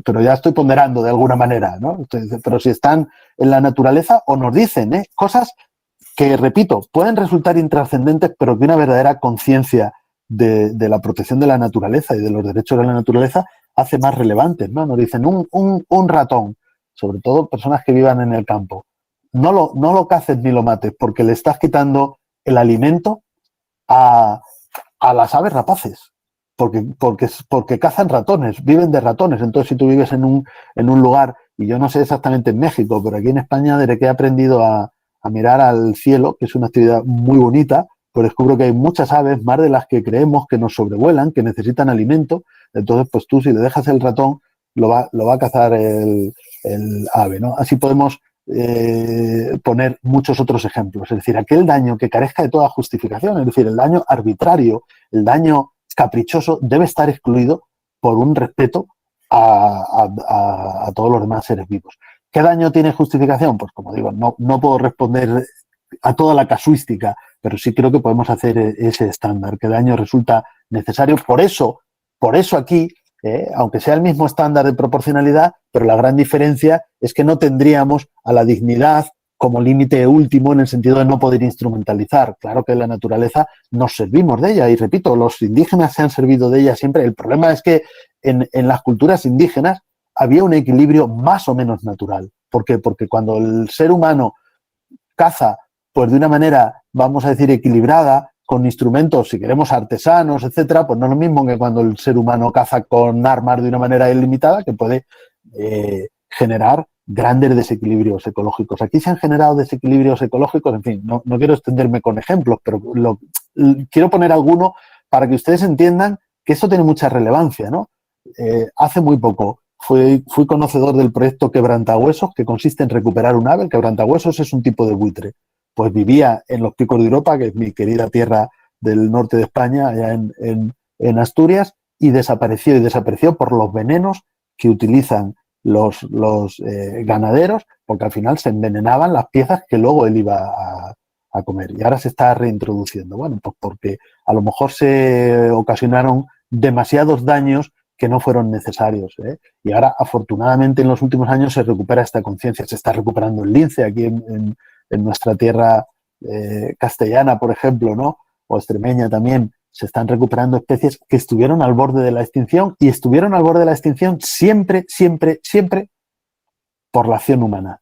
pero ya estoy ponderando de alguna manera, ¿no? Entonces, pero si están en la naturaleza o nos dicen cosas que, repito, pueden resultar intrascendentes, pero que una verdadera conciencia de la protección de la naturaleza y de los derechos de la naturaleza hace más relevantes, ¿no? Nos dicen un ratón, sobre todo personas que vivan en el campo, no lo caces ni lo mates porque le estás quitando el alimento a las aves rapaces, porque cazan ratones, viven de ratones. Entonces, si tú vives en un lugar, y yo no sé exactamente en México, pero aquí en España, desde que he aprendido a mirar al cielo, que es una actividad muy bonita, pues descubro que hay muchas aves, más de las que creemos, que nos sobrevuelan, que necesitan alimento. Entonces, pues tú, si le dejas el ratón, lo va a cazar el ave, ¿no? Así podemos poner muchos otros ejemplos. Es decir, aquel daño que carezca de toda justificación, es decir, el daño arbitrario, el daño caprichoso, debe estar excluido por un respeto a todos los demás seres vivos. ¿Qué daño tiene justificación? Pues como digo, no puedo responder a toda la casuística, pero sí creo que podemos hacer ese estándar. ¿Qué daño resulta necesario? Por eso aquí, aunque sea el mismo estándar de proporcionalidad, pero la gran diferencia es que no tendríamos a la dignidad como límite último en el sentido de no poder instrumentalizar. Claro que en la naturaleza nos servimos de ella y, repito, los indígenas se han servido de ella siempre. El problema es que en las culturas indígenas había un equilibrio más o menos natural. ¿Por qué? Porque cuando el ser humano caza pues de una manera, vamos a decir, equilibrada, con instrumentos, si queremos, artesanos, etcétera, pues no es lo mismo que cuando el ser humano caza con armas de una manera ilimitada, que puede generar grandes desequilibrios ecológicos. Aquí se han generado desequilibrios ecológicos, en fin, no quiero extenderme con ejemplos, pero quiero poner alguno para que ustedes entiendan que esto tiene mucha relevancia, ¿no? Hace muy poco fui conocedor del proyecto Quebrantahuesos, que consiste en recuperar un ave. El quebrantahuesos es un tipo de buitre. Pues vivía en los Picos de Europa, que es mi querida tierra del norte de España, allá en Asturias, y desapareció por los venenos que utilizan los ganaderos, porque al final se envenenaban las piezas que luego él iba a comer. Y ahora se está reintroduciendo. Bueno, pues porque a lo mejor se ocasionaron demasiados daños que no fueron necesarios. Y ahora, afortunadamente, en los últimos años se recupera esta conciencia. Se está recuperando el lince aquí en nuestra tierra castellana, por ejemplo, ¿no? O extremeña también. Se están recuperando especies que estuvieron al borde de la extinción, y estuvieron al borde de la extinción siempre, siempre, siempre por la acción humana.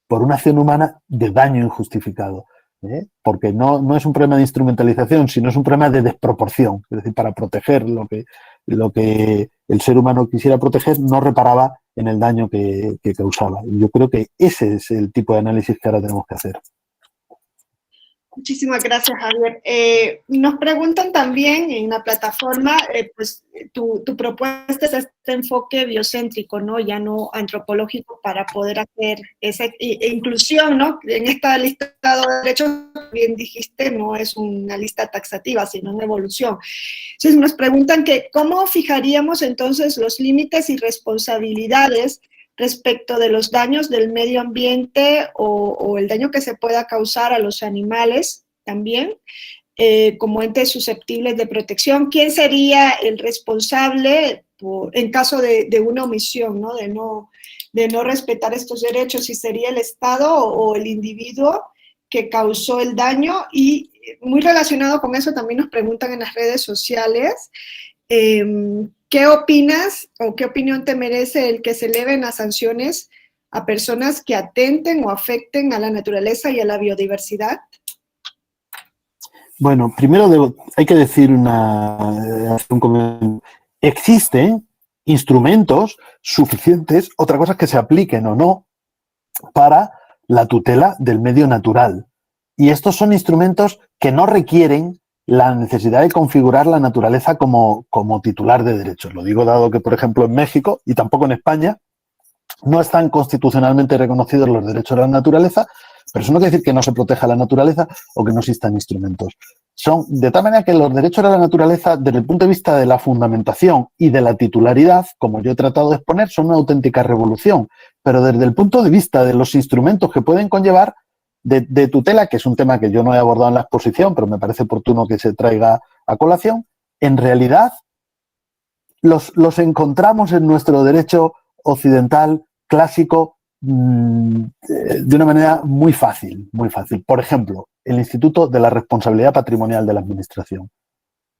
Por una acción humana de daño injustificado. Porque no es un problema de instrumentalización, sino es un problema de desproporción. Es decir, para proteger lo que el ser humano quisiera proteger, no reparaba en el daño que causaba. Y yo creo que ese es el tipo de análisis que ahora tenemos que hacer. Muchísimas gracias, Javier. Nos preguntan también en la plataforma, pues tu propuesta es este enfoque biocéntrico, ¿no? Ya no antropológico, para poder hacer esa inclusión, ¿no? En esta lista de derechos, bien dijiste, no es una lista taxativa, sino una evolución. Entonces nos preguntan que cómo fijaríamos entonces los límites y responsabilidades respecto de los daños del medio ambiente o el daño que se pueda causar a los animales también, como entes susceptibles de protección. ¿Quién sería el responsable en caso de una omisión, ¿no? De no respetar estos derechos? ¿Si sería el Estado o el individuo? que causó el daño y muy relacionado con eso también nos preguntan en las redes sociales, ¿qué opinas o qué opinión te merece el que se eleven las sanciones a personas que atenten o afecten a la naturaleza y a la biodiversidad? Bueno, primero hay que decir existen instrumentos suficientes, otra cosa es que se apliquen o no, para la tutela del medio natural. Y estos son instrumentos que no requieren la necesidad de configurar la naturaleza como titular de derechos. Lo digo dado que, por ejemplo, en México y tampoco en España no están constitucionalmente reconocidos los derechos de la naturaleza, pero eso no quiere decir que no se proteja la naturaleza o que no existan instrumentos. Son de tal manera que los derechos de la naturaleza, desde el punto de vista de la fundamentación y de la titularidad, como yo he tratado de exponer, son una auténtica revolución. Pero desde el punto de vista de los instrumentos que pueden conllevar de tutela, que es un tema que yo no he abordado en la exposición, pero me parece oportuno que se traiga a colación, en realidad los encontramos en nuestro derecho occidental clásico de una manera muy fácil, muy fácil. Por ejemplo, el Instituto de la Responsabilidad Patrimonial de la Administración.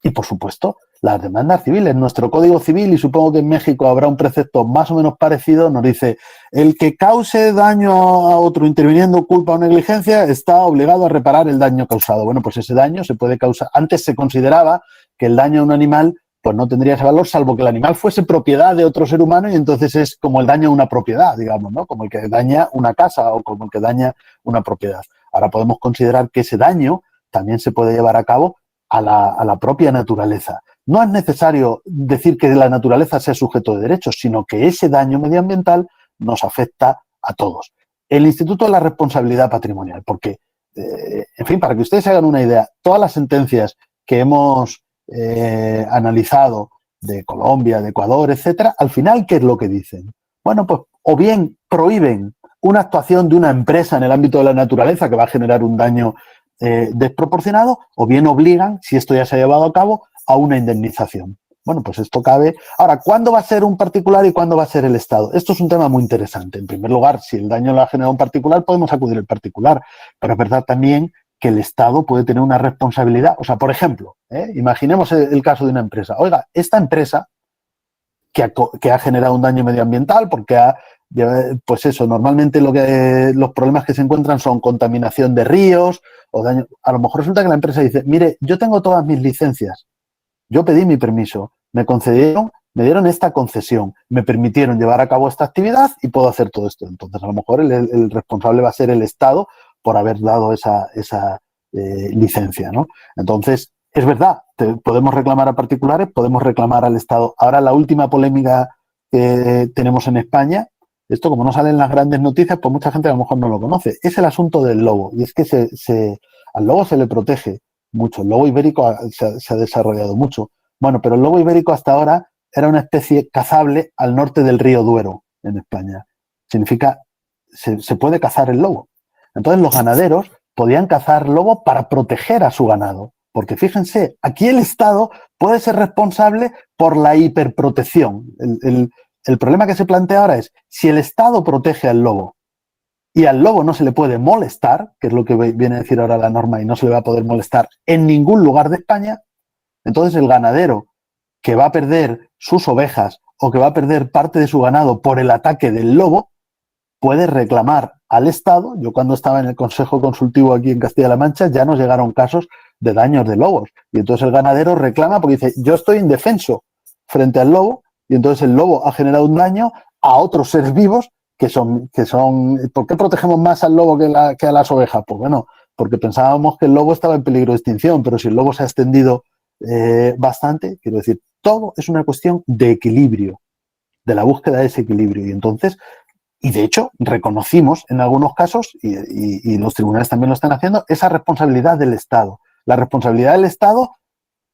Y, por supuesto, las demandas civiles. Nuestro Código Civil, y supongo que en México habrá un precepto más o menos parecido, nos dice: el que cause daño a otro interviniendo culpa o negligencia está obligado a reparar el daño causado. Bueno, pues ese daño se puede causar. Antes se consideraba que el daño a un animal pues no tendría ese valor, salvo que el animal fuese propiedad de otro ser humano, y entonces es como el daño a una propiedad, digamos, ¿no? Como el que daña una casa o como el que daña una propiedad. Ahora podemos considerar que ese daño también se puede llevar a cabo a la propia naturaleza. No es necesario decir que la naturaleza sea sujeto de derechos, sino que ese daño medioambiental nos afecta a todos. El Instituto de la Responsabilidad Patrimonial, porque, en fin, para que ustedes se hagan una idea, todas las sentencias que hemos analizado de Colombia, de Ecuador, etcétera, al final, ¿qué es lo que dicen? Bueno, pues o bien prohíben una actuación de una empresa en el ámbito de la naturaleza que va a generar un daño desproporcionado, o bien obligan, si esto ya se ha llevado a cabo, a una indemnización. Bueno, pues esto cabe. Ahora, ¿cuándo va a ser un particular y cuándo va a ser el Estado? Esto es un tema muy interesante. En primer lugar, si el daño lo ha generado un particular, podemos acudir al particular, pero es verdad también que el Estado puede tener una responsabilidad. O sea, por ejemplo, imaginemos el caso de una empresa. Oiga, esta empresa que ha generado un daño medioambiental porque pues eso, normalmente los problemas que se encuentran son contaminación de ríos o daño. A lo mejor resulta que la empresa dice: mire, yo tengo todas mis licencias, yo pedí mi permiso, me dieron esta concesión, me permitieron llevar a cabo esta actividad y puedo hacer todo esto. Entonces, a lo mejor el responsable va a ser el Estado por haber dado esa licencia, ¿no? Entonces, es verdad, podemos reclamar a particulares, podemos reclamar al Estado. Ahora, la última polémica que tenemos en España, esto como no sale en las grandes noticias, pues mucha gente a lo mejor no lo conoce, es el asunto del lobo. Y es que al lobo se le protege mucho. El lobo ibérico se ha desarrollado mucho. Bueno, pero el lobo ibérico hasta ahora era una especie cazable al norte del río Duero, en España. Significa, se puede cazar el lobo. Entonces los ganaderos podían cazar lobo para proteger a su ganado. Porque fíjense, aquí el Estado puede ser responsable por la hiperprotección. El problema que se plantea ahora es: si el Estado protege al lobo y al lobo no se le puede molestar, que es lo que viene a decir ahora la norma, y no se le va a poder molestar en ningún lugar de España, entonces el ganadero que va a perder sus ovejas o que va a perder parte de su ganado por el ataque del lobo puede reclamar al Estado. Yo cuando estaba en el Consejo Consultivo aquí en Castilla-La Mancha ya nos llegaron casos de daños de lobos. Y entonces el ganadero reclama porque dice: yo estoy indefenso frente al lobo, y entonces el lobo ha generado un daño a otros seres vivos que son ¿por qué protegemos más al lobo que a las ovejas? Pues bueno, porque pensábamos que el lobo estaba en peligro de extinción, pero si el lobo se ha extendido bastante, quiero decir, todo es una cuestión de equilibrio, de la búsqueda de ese equilibrio. Y entonces, y de hecho, reconocimos en algunos casos, y los tribunales también lo están haciendo, esa responsabilidad del Estado. La responsabilidad del Estado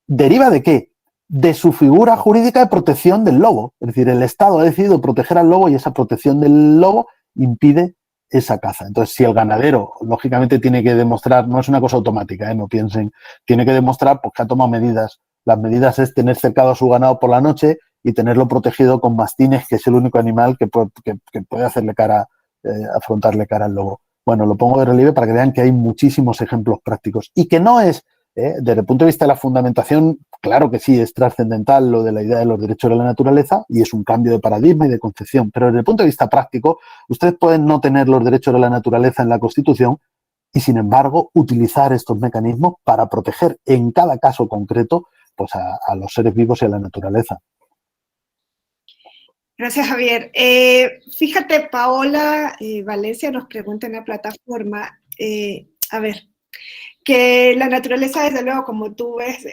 deriva ¿de qué? De su figura jurídica de protección del lobo. Es decir, el Estado ha decidido proteger al lobo y esa protección del lobo impide esa caza. Entonces, si el ganadero, lógicamente, tiene que demostrar, no es una cosa automática, no piensen, tiene que demostrar pues, que ha tomado medidas. Las medidas es tener cercado a su ganado por la noche y tenerlo protegido con mastines, que es el único animal que puede hacerle afrontarle cara al lobo. bueno, lo pongo de relieve para que vean que hay muchísimos ejemplos prácticos y que no es, desde el punto de vista de la fundamentación, claro que sí, es trascendental lo de la idea de los derechos de la naturaleza y es un cambio de paradigma y de concepción, pero desde el punto de vista práctico, ustedes pueden no tener los derechos de la naturaleza en la Constitución y, sin embargo, utilizar estos mecanismos para proteger en cada caso concreto pues a los seres vivos y a la naturaleza. Gracias, Javier. Fíjate, Paola Valencia nos pregunta en la plataforma, a ver, que la naturaleza, desde luego, como tú ves,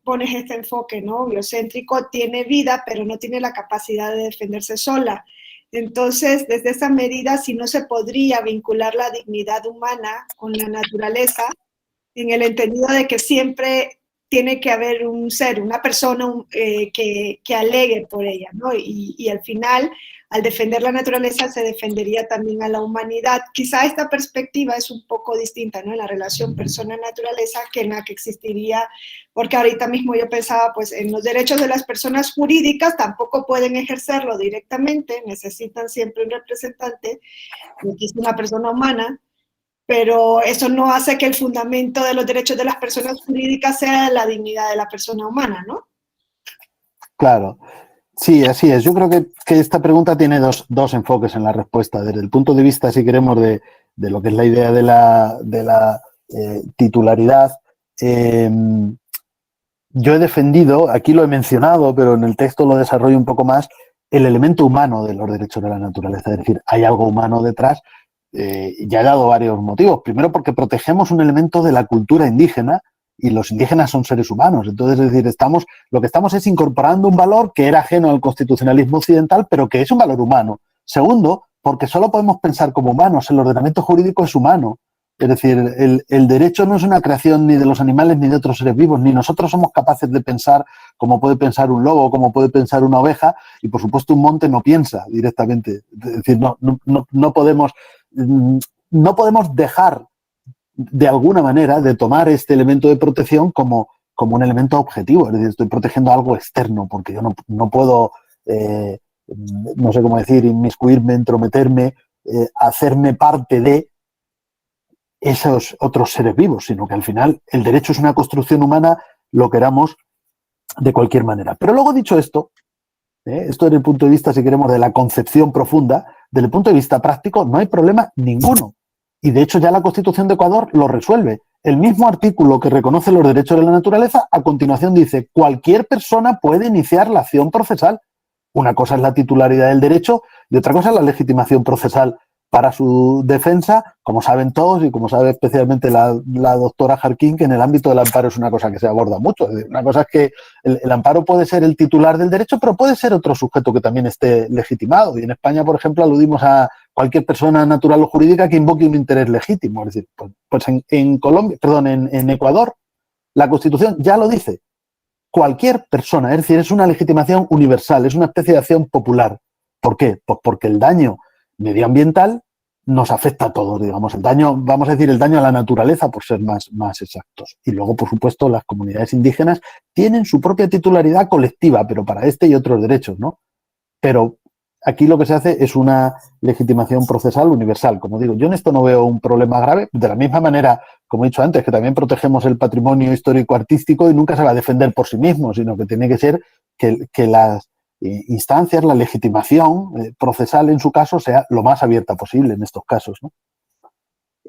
pones este enfoque, ¿no? Biocéntrico, tiene vida, pero no tiene la capacidad de defenderse sola. Entonces, desde esa medida, si no se podría vincular la dignidad humana con la naturaleza, en el entendido de que siempre tiene que haber un ser, una persona que alegue por ella, ¿no? Y al final, al defender la naturaleza, se defendería también a la humanidad. Quizá esta perspectiva es un poco distinta, ¿no? En la relación persona-naturaleza que en la que existiría, porque ahorita mismo yo pensaba, pues, en los derechos de las personas jurídicas tampoco pueden ejercerlo directamente, necesitan siempre un representante, que es una persona humana, pero eso no hace que el fundamento de los derechos de las personas jurídicas sea la dignidad de la persona humana, ¿no? Claro, sí, así es. Yo creo que esta pregunta tiene dos enfoques en la respuesta. Desde el punto de vista, si queremos, de lo que es la idea de la titularidad, yo he defendido, aquí lo he mencionado, pero en el texto lo desarrollo un poco más, el elemento humano de los derechos de la naturaleza. Es decir, hay algo humano detrás. Ya he dado varios motivos. Primero, porque protegemos un elemento de la cultura indígena y los indígenas son seres humanos. Entonces, es decir, lo que estamos es incorporando un valor que era ajeno al constitucionalismo occidental, pero que es un valor humano. Segundo, porque solo podemos pensar como humanos. El ordenamiento jurídico es humano. Es decir, el derecho no es una creación ni de los animales ni de otros seres vivos, ni nosotros somos capaces de pensar como puede pensar un lobo, como puede pensar una oveja, y por supuesto un monte no piensa directamente. Es decir, no podemos dejar de alguna manera de tomar este elemento de protección como un elemento objetivo. Es decir, estoy protegiendo algo externo porque yo no puedo, no sé cómo decir, inmiscuirme, entrometerme, hacerme parte de esos otros seres vivos, sino que al final el derecho es una construcción humana, lo queramos de cualquier manera. Pero luego, dicho esto, esto desde el punto de vista, si queremos, de la concepción profunda, desde el punto de vista práctico no hay problema ninguno. Y de hecho ya la Constitución de Ecuador lo resuelve. El mismo artículo que reconoce los derechos de la naturaleza, a continuación dice, cualquier persona puede iniciar la acción procesal. Una cosa es la titularidad del derecho y otra cosa es la legitimación procesal para su defensa, como saben todos y como sabe especialmente la doctora Jarquín, que en el ámbito del amparo es una cosa que se aborda mucho. Una cosa es que el amparo puede ser el titular del derecho, pero puede ser otro sujeto que también esté legitimado. Y en España, por ejemplo, aludimos a cualquier persona natural o jurídica que invoque un interés legítimo. Es decir, pues en Ecuador, la Constitución ya lo dice. Cualquier persona, es decir, es una legitimación universal, es una especie de acción popular. ¿Por qué? Pues porque el daño medioambiental nos afecta a todos, digamos, el daño, vamos a decir, el daño a la naturaleza, por ser más exactos. Y luego, por supuesto, las comunidades indígenas tienen su propia titularidad colectiva, pero para este y otros derechos, ¿no? Pero aquí lo que se hace es una legitimación procesal universal. Como digo, yo en esto no veo un problema grave, de la misma manera, como he dicho antes, que también protegemos el patrimonio histórico-artístico y nunca se va a defender por sí mismo, sino que tiene que ser que las instancias, la legitimación procesal en su caso sea lo más abierta posible en estos casos, ¿no?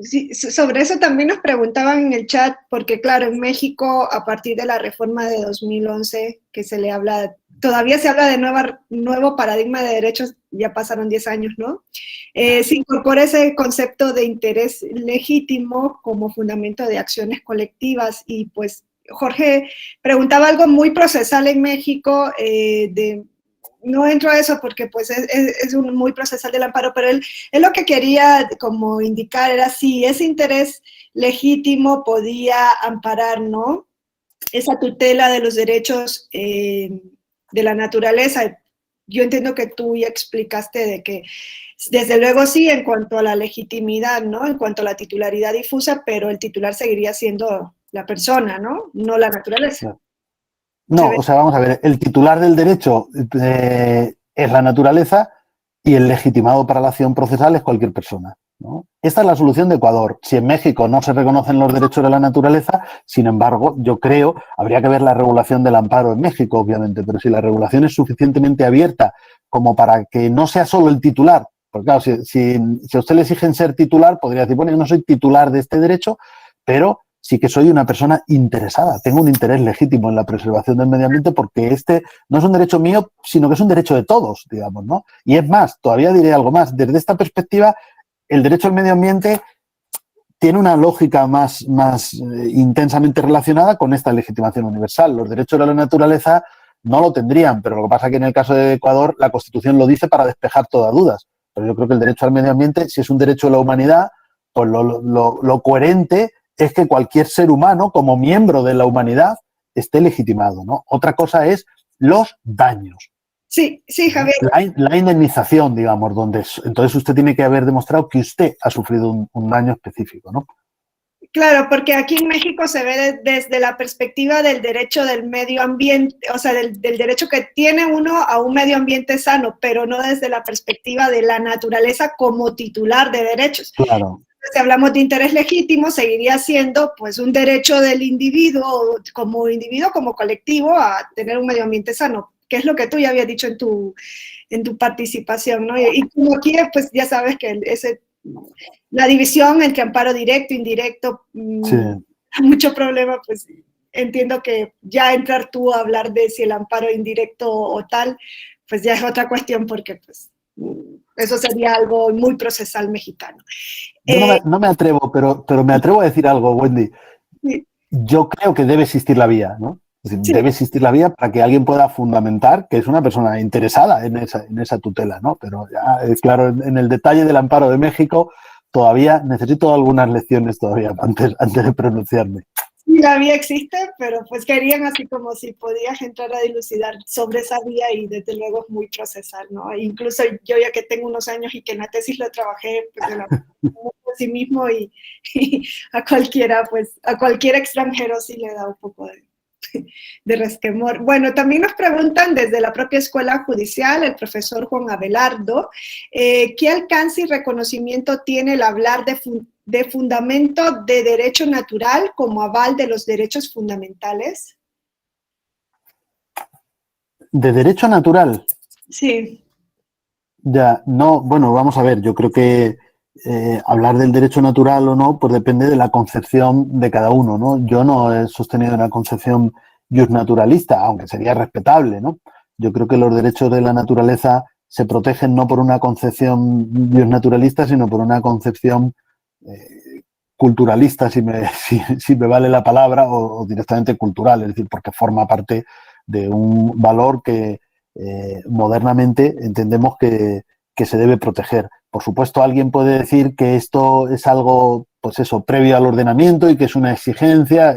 Sí, sobre eso también nos preguntaban en el chat, porque claro, en México, a partir de la reforma de 2011, que se le habla, todavía se habla de nuevo paradigma de derechos, ya pasaron 10 años, ¿no? Se incorpora ese concepto de interés legítimo como fundamento de acciones colectivas y pues Jorge preguntaba algo muy procesal en México, no entro a eso porque pues es muy procesal del amparo, pero él lo que quería como indicar era si ese interés legítimo podía amparar, ¿no? Esa tutela de los derechos de la naturaleza. Yo entiendo que tú ya explicaste de que desde luego sí en cuanto a la legitimidad, ¿no? En cuanto a la titularidad difusa, pero el titular seguiría siendo la persona, ¿no? No la naturaleza. Claro. No, o sea, vamos a ver, el titular del derecho es la naturaleza y el legitimado para la acción procesal es cualquier persona. ¿no? Esta es la solución de Ecuador. Si en México no se reconocen los derechos de la naturaleza, sin embargo, yo creo, habría que ver la regulación del amparo en México, obviamente, pero si la regulación es suficientemente abierta como para que no sea solo el titular, porque claro, si a usted le exigen ser titular, podría decir, bueno, yo no soy titular de este derecho, pero sí que soy una persona interesada, tengo un interés legítimo en la preservación del medio ambiente porque este no es un derecho mío, sino que es un derecho de todos, digamos, ¿no? Y es más, todavía diré algo más, desde esta perspectiva, el derecho al medio ambiente tiene una lógica más intensamente relacionada con esta legitimación universal. Los derechos de la naturaleza no lo tendrían, pero lo que pasa es que en el caso de Ecuador la Constitución lo dice para despejar todas dudas. Pero yo creo que el derecho al medio ambiente, si es un derecho de la humanidad, pues lo coherente es que cualquier ser humano, como miembro de la humanidad, esté legitimado, ¿no? Otra cosa es los daños. Sí, sí, Javier. La indemnización, digamos, donde entonces usted tiene que haber demostrado que usted ha sufrido un daño específico, ¿no? Claro, porque aquí en México se ve desde la perspectiva del derecho del medio ambiente, o sea, del derecho que tiene uno a un medio ambiente sano, pero no desde la perspectiva de la naturaleza como titular de derechos. Claro. Si hablamos de interés legítimo, seguiría siendo pues un derecho del individuo, como colectivo, a tener un medio ambiente sano, que es lo que tú ya habías dicho en tu participación, ¿no? Y como aquí, pues ya sabes que la división entre amparo directo e indirecto, sí. mucho problema, pues entiendo que ya entrar tú a hablar de si el amparo indirecto o tal, pues ya es otra cuestión porque pues eso sería algo muy procesal mexicano. Yo no me atrevo, pero me atrevo a decir algo, Wendy. Sí. Yo creo que debe existir la vía, ¿no? Es decir, Sí. debe existir la vía para que alguien pueda fundamentar que es una persona interesada en esa tutela, ¿no? Pero ya, claro, en el detalle del amparo de México todavía necesito algunas lecciones todavía antes de pronunciarme. Sí, la vía existe, pero pues querían así como si podías entrar a dilucidar sobre esa vía y desde luego es muy procesal, ¿no? E incluso yo ya que tengo unos años y que en la tesis lo trabajé, pues de sí mismo y a cualquiera, pues a cualquier extranjero sí le da un poco de resquemor. Bueno, también nos preguntan desde la propia Escuela Judicial, el profesor Juan Abelardo, ¿qué alcance y reconocimiento tiene el hablar de fundamento de derecho natural como aval de los derechos fundamentales? ¿De derecho natural? Sí. Ya, no, bueno, vamos a ver, yo creo que hablar del derecho natural o no, pues depende de la concepción de cada uno, ¿no? Yo no he sostenido una concepción justnaturalista, aunque sería respetable, ¿no? Yo creo que los derechos de la naturaleza se protegen no por una concepción justnaturalista, sino por una concepción culturalista, si me vale la palabra, o directamente cultural, es decir, porque forma parte de un valor que modernamente entendemos que se debe proteger. Por supuesto, alguien puede decir que esto es algo, pues eso, previo al ordenamiento y que es una exigencia.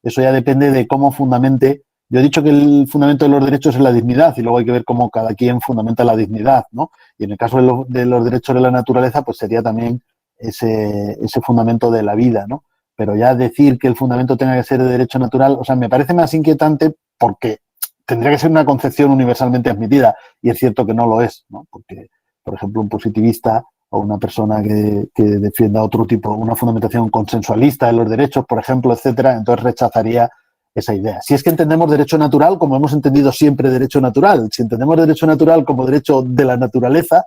Eso ya depende de cómo fundamente. Yo he dicho que el fundamento de los derechos es la dignidad y luego hay que ver cómo cada quien fundamenta la dignidad, ¿no? Y en el caso de los derechos de la naturaleza, pues sería también ese fundamento de la vida, ¿no? Pero ya decir que el fundamento tenga que ser de derecho natural, o sea, me parece más inquietante porque tendría que ser una concepción universalmente admitida y es cierto que no lo es, ¿no? Porque, por ejemplo, un positivista o una persona que defienda otro tipo, una fundamentación consensualista de los derechos, por ejemplo, etcétera, entonces rechazaría esa idea. Si es que entendemos derecho natural como hemos entendido siempre derecho natural, si entendemos derecho natural como derecho de la naturaleza,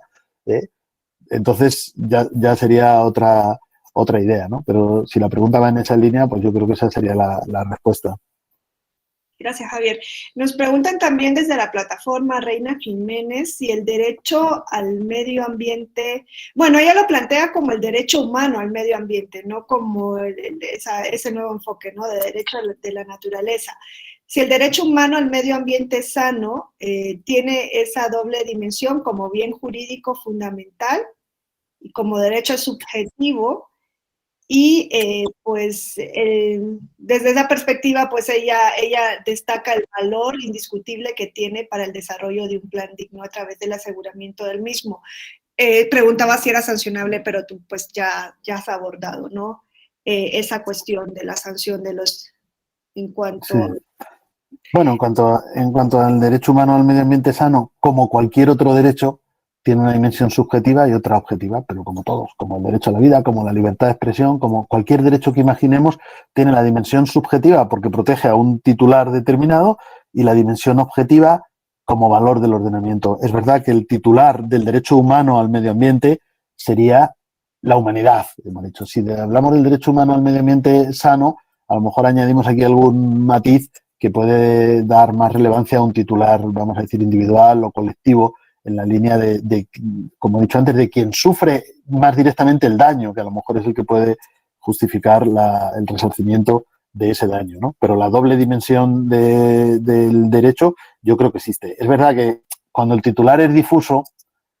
entonces ya sería otra idea, ¿no? Pero si la pregunta va en esa línea, pues yo creo que esa sería la respuesta. Gracias, Javier. Nos preguntan también desde la plataforma Reina Jiménez si el derecho al medio ambiente, bueno, ella lo plantea como el derecho humano al medio ambiente, no como ese nuevo enfoque, ¿no? De derecho de la naturaleza. Si el derecho humano al medio ambiente sano tiene esa doble dimensión como bien jurídico fundamental y como derecho subjetivo, y desde esa perspectiva, pues ella destaca el valor indiscutible que tiene para el desarrollo de un plan digno a través del aseguramiento del mismo. Preguntaba si era sancionable, pero tú pues ya has abordado, ¿no? Esa cuestión de la sanción de los, en cuanto... Sí. Bueno, en cuanto al derecho humano al medio ambiente sano, como cualquier otro derecho, tiene una dimensión subjetiva y otra objetiva, pero como todos, como el derecho a la vida, como la libertad de expresión, como cualquier derecho que imaginemos, tiene la dimensión subjetiva porque protege a un titular determinado y la dimensión objetiva como valor del ordenamiento. Es verdad que el titular del derecho humano al medio ambiente sería la humanidad, hemos dicho. Si hablamos del derecho humano al medio ambiente sano, a lo mejor añadimos aquí algún matiz que puede dar más relevancia a un titular, vamos a decir, individual o colectivo, en la línea de, como he dicho antes, de quien sufre más directamente el daño, que a lo mejor es el que puede justificar el resarcimiento de ese daño, ¿no? Pero la doble dimensión del derecho yo creo que existe. Es verdad que cuando el titular es difuso,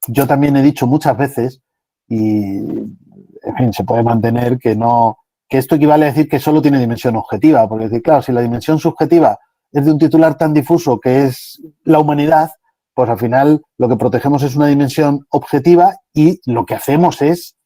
yo también he dicho muchas veces, y en fin, se puede mantener que no, que esto equivale a decir que solo tiene dimensión objetiva, porque decir, claro, si la dimensión subjetiva es de un titular tan difuso que es la humanidad, pues al final lo que protegemos es una dimensión objetiva y lo que hacemos es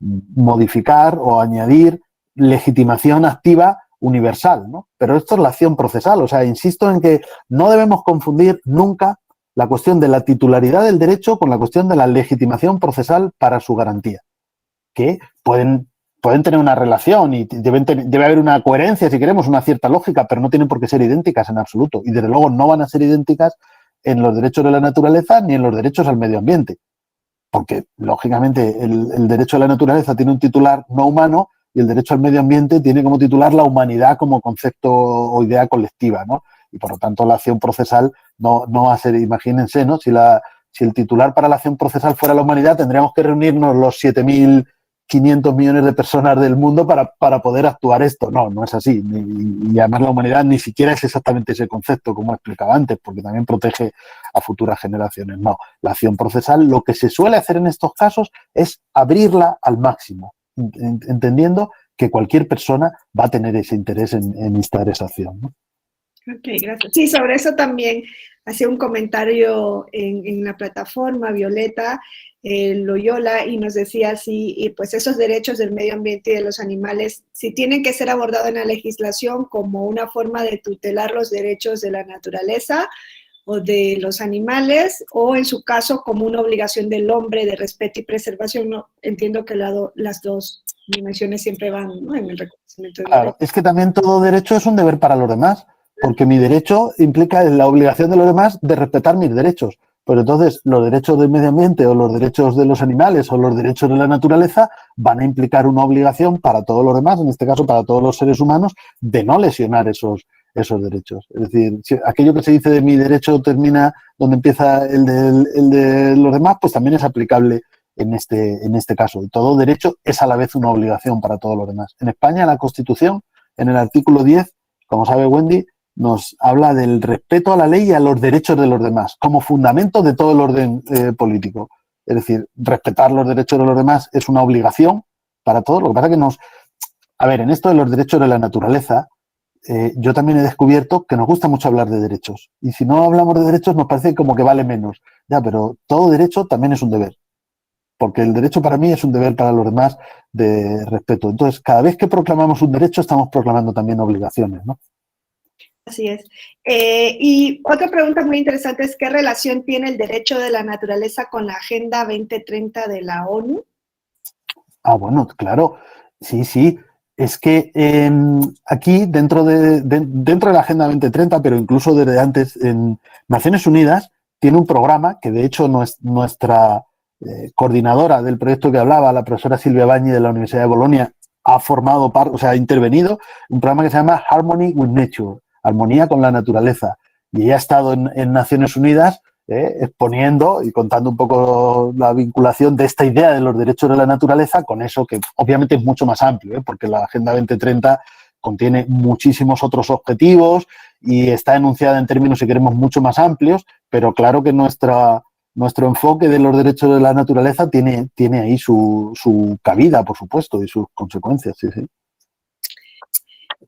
modificar o añadir legitimación activa universal, ¿no? Pero esto es la acción procesal, o sea, insisto en que no debemos confundir nunca la cuestión de la titularidad del derecho con la cuestión de la legitimación procesal para su garantía, que pueden tener una relación y debe haber una coherencia, si queremos, una cierta lógica, pero no tienen por qué ser idénticas en absoluto. Y desde luego no van a ser idénticas en los derechos de la naturaleza ni en los derechos al medio ambiente. Porque, lógicamente, el derecho a la naturaleza tiene un titular no humano y el derecho al medio ambiente tiene como titular la humanidad como concepto o idea colectiva, ¿no? Y, por lo tanto, la acción procesal no va a ser, imagínense, ¿no? Si el titular para la acción procesal fuera la humanidad, tendríamos que reunirnos los 7.500 millones de personas del mundo para poder actuar esto. No es así. Y además la humanidad ni siquiera es exactamente ese concepto, como explicaba antes, porque también protege a futuras generaciones. No, la acción procesal, lo que se suele hacer en estos casos es abrirla al máximo, entendiendo que cualquier persona va a tener ese interés en instar esa acción, ¿no? Ok, gracias. Sí, sobre eso también hacía un comentario en la plataforma Violeta Loyola y nos decía si pues esos derechos del medio ambiente y de los animales, si tienen que ser abordados en la legislación como una forma de tutelar los derechos de la naturaleza o de los animales, o en su caso como una obligación del hombre de respeto y preservación. No, entiendo que las dos dimensiones siempre van, ¿no?, en el reconocimiento del Claro, es que también todo derecho es un deber para los demás, porque mi derecho implica la obligación de los demás de respetar mis derechos. Pero entonces los derechos del medio ambiente o los derechos de los animales o los derechos de la naturaleza van a implicar una obligación para todos los demás, en este caso para todos los seres humanos, de no lesionar esos derechos. Es decir, si aquello que se dice de mi derecho termina donde empieza el de los demás, pues también es aplicable en este caso. Y todo derecho es a la vez una obligación para todos los demás. En España, la Constitución, en el artículo 10, como sabe Wendy, nos habla del respeto a la ley y a los derechos de los demás, como fundamento de todo el orden político. Es decir, respetar los derechos de los demás es una obligación para todos. Lo que pasa es que en esto de los derechos de la naturaleza, yo también he descubierto que nos gusta mucho hablar de derechos. Y si no hablamos de derechos nos parece como que vale menos. Ya, pero todo derecho también es un deber. Porque el derecho para mí es un deber para los demás de respeto. Entonces, cada vez que proclamamos un derecho, estamos proclamando también obligaciones, ¿no? Así es. Y otra pregunta muy interesante es, ¿qué relación tiene el derecho de la naturaleza con la Agenda 2030 de la ONU? Ah, bueno, claro. Sí. Es que aquí, dentro de la Agenda 2030, pero incluso desde antes, en Naciones Unidas tiene un programa que, de hecho, nuestra coordinadora del proyecto que hablaba, la profesora Silvia Bagni de la Universidad de Bolonia, ha formado parte, o sea, ha intervenido, un programa que se llama Harmony with Nature, armonía con la naturaleza. Y ella ha estado en Naciones Unidas exponiendo y contando un poco la vinculación de esta idea de los derechos de la naturaleza con eso que obviamente es mucho más amplio, porque la Agenda 2030 contiene muchísimos otros objetivos y está enunciada en términos, si queremos, mucho más amplios, pero claro que nuestro enfoque de los derechos de la naturaleza tiene ahí su cabida, por supuesto, y sus consecuencias, sí.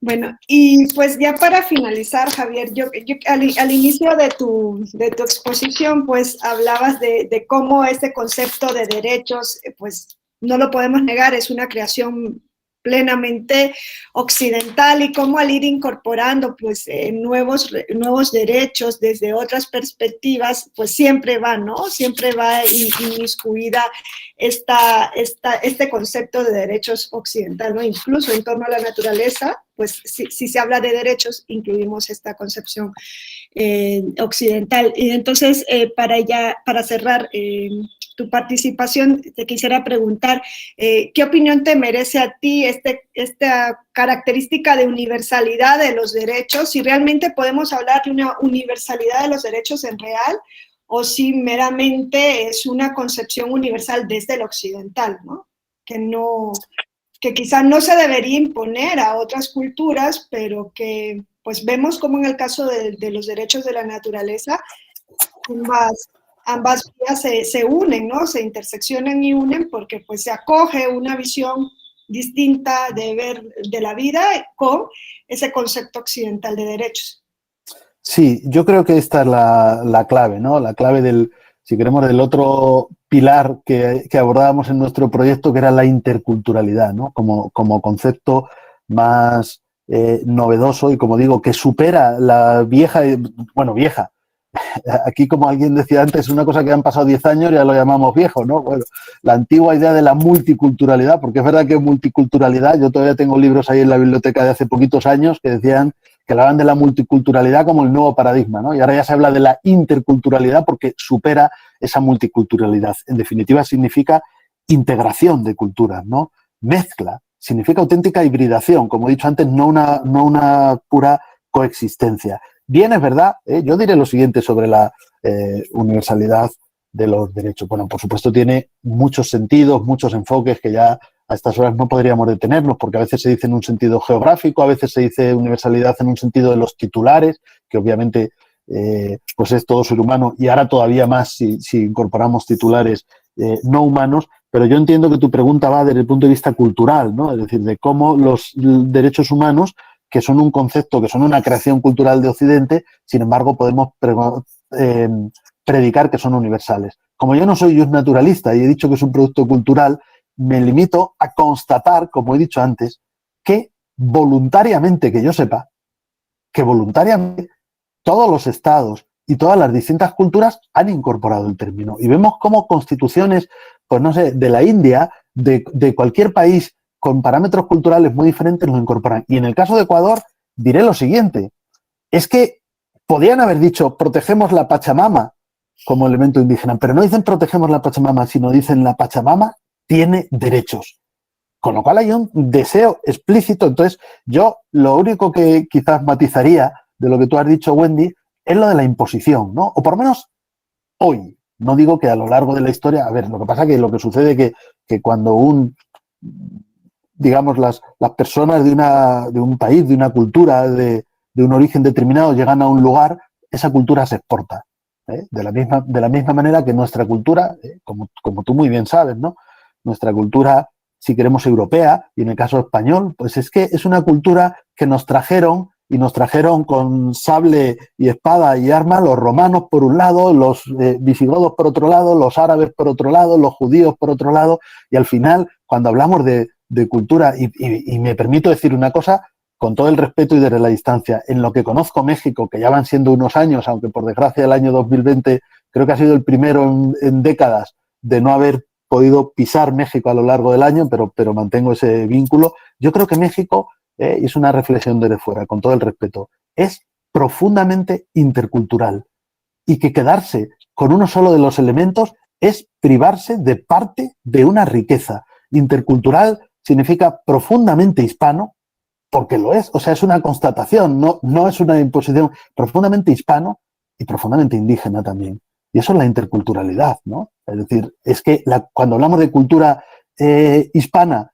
Bueno, y pues ya para finalizar, Javier, yo al inicio de tu exposición, pues hablabas de cómo este concepto de derechos, pues no lo podemos negar, es una creación plenamente occidental y cómo al ir incorporando pues nuevos derechos desde otras perspectivas, pues siempre va, ¿no? Siempre va inmiscuida este concepto de derechos occidental, ¿no? Incluso en torno a la naturaleza, pues si se habla de derechos, incluimos esta concepción occidental. Y entonces, para cerrar tu participación, te quisiera preguntar, ¿qué opinión te merece a ti esta característica de universalidad de los derechos? Si realmente podemos hablar de una universalidad de los derechos en real, o si meramente es una concepción universal desde el occidental, ¿no? Que quizás no se debería imponer a otras culturas, pero que pues vemos como en el caso de los derechos de la naturaleza, ambas vías se unen, ¿no? Se interseccionan y unen porque pues se acoge una visión distinta de ver de la vida con ese concepto occidental de derechos. Sí, yo creo que esta es la clave, ¿no? La clave si queremos, del otro pilar que abordábamos en nuestro proyecto, que era la interculturalidad, ¿no? Como concepto más novedoso y, como digo, que supera la vieja, aquí, como alguien decía antes, una cosa que han pasado 10 años ya lo llamamos viejo, ¿no? Bueno, la antigua idea de la multiculturalidad, porque es verdad que multiculturalidad, yo todavía tengo libros ahí en la biblioteca de hace poquitos años que decían que hablaban de la multiculturalidad como el nuevo paradigma, ¿no? Y ahora ya se habla de la interculturalidad porque supera esa multiculturalidad. En definitiva, significa integración de culturas, ¿no? Mezcla, significa auténtica hibridación, como he dicho antes, no una pura coexistencia. Bien, es verdad, yo diré lo siguiente sobre la universalidad de los derechos. Bueno, por supuesto tiene muchos sentidos, muchos enfoques que ya a estas horas no podríamos detenernos, porque a veces se dice en un sentido geográfico, a veces se dice universalidad en un sentido de los titulares, que obviamente pues es todo ser humano, y ahora todavía más si incorporamos titulares no humanos, pero yo entiendo que tu pregunta va desde el punto de vista cultural, ¿no? Es decir, de cómo los derechos humanos, que son un concepto, que son una creación cultural de Occidente, sin embargo podemos predicar que son universales. Como yo no soy un naturalista y he dicho que es un producto cultural, me limito a constatar, como he dicho antes, que voluntariamente, que yo sepa, que voluntariamente todos los estados y todas las distintas culturas han incorporado el término. Y vemos cómo constituciones, pues no sé, de la India, de cualquier país con parámetros culturales muy diferentes lo incorporan. Y en el caso de Ecuador, diré lo siguiente, es que podían haber dicho protegemos la Pachamama como elemento indígena, pero no dicen protegemos la Pachamama, sino dicen la Pachamama tiene derechos. Con lo cual hay un deseo explícito. Entonces, yo lo único que quizás matizaría de lo que tú has dicho, Wendy, es lo de la imposición, ¿no? O por lo menos hoy. No digo que a lo largo de la historia, a ver, lo que pasa es que lo que sucede es que cuando digamos, las personas de un país, de una cultura, de un origen determinado llegan a un lugar, esa cultura se exporta. De la misma manera que nuestra cultura, como tú muy bien sabes, ¿no? Nuestra cultura, si queremos europea, y en el caso español, pues es que es una cultura que nos trajeron, y nos trajeron con sable y espada y armas los romanos por un lado, los visigodos por otro lado, los árabes por otro lado, los judíos por otro lado, y al final, cuando hablamos de cultura, y me permito decir una cosa, con todo el respeto y desde la distancia, en lo que conozco México, que ya van siendo unos años, aunque por desgracia el año 2020 creo que ha sido el primero en décadas de no haber podido pisar México a lo largo del año, pero mantengo ese vínculo. Yo creo que México, y es una reflexión desde fuera, con todo el respeto, es profundamente intercultural y que quedarse con uno solo de los elementos es privarse de parte de una riqueza. Intercultural significa profundamente hispano, porque lo es, o sea, es una constatación, no es una imposición, profundamente hispano y profundamente indígena también. Y eso es la interculturalidad, ¿no? Es decir, es que cuando hablamos de cultura hispana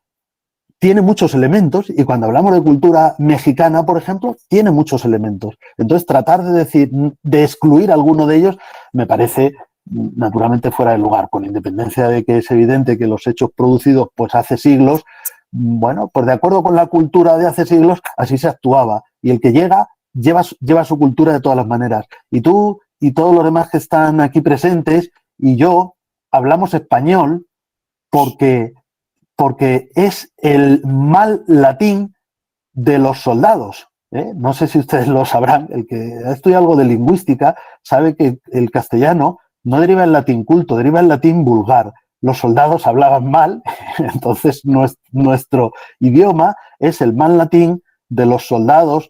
tiene muchos elementos, y cuando hablamos de cultura mexicana, por ejemplo, tiene muchos elementos. Entonces, tratar de excluir alguno de ellos me parece naturalmente fuera de lugar, con independencia de que es evidente que los hechos producidos pues hace siglos, bueno, pues de acuerdo con la cultura de hace siglos, así se actuaba. Y el que lleva su cultura de todas las maneras. Y tú y todos los demás que están aquí presentes y yo hablamos español porque porque es el mal latín de los soldados. No sé si ustedes lo sabrán, el que ha estudiado algo de lingüística sabe que el castellano no deriva en latín culto, deriva en latín vulgar. Los soldados hablaban mal, entonces nuestro idioma es el mal latín de los soldados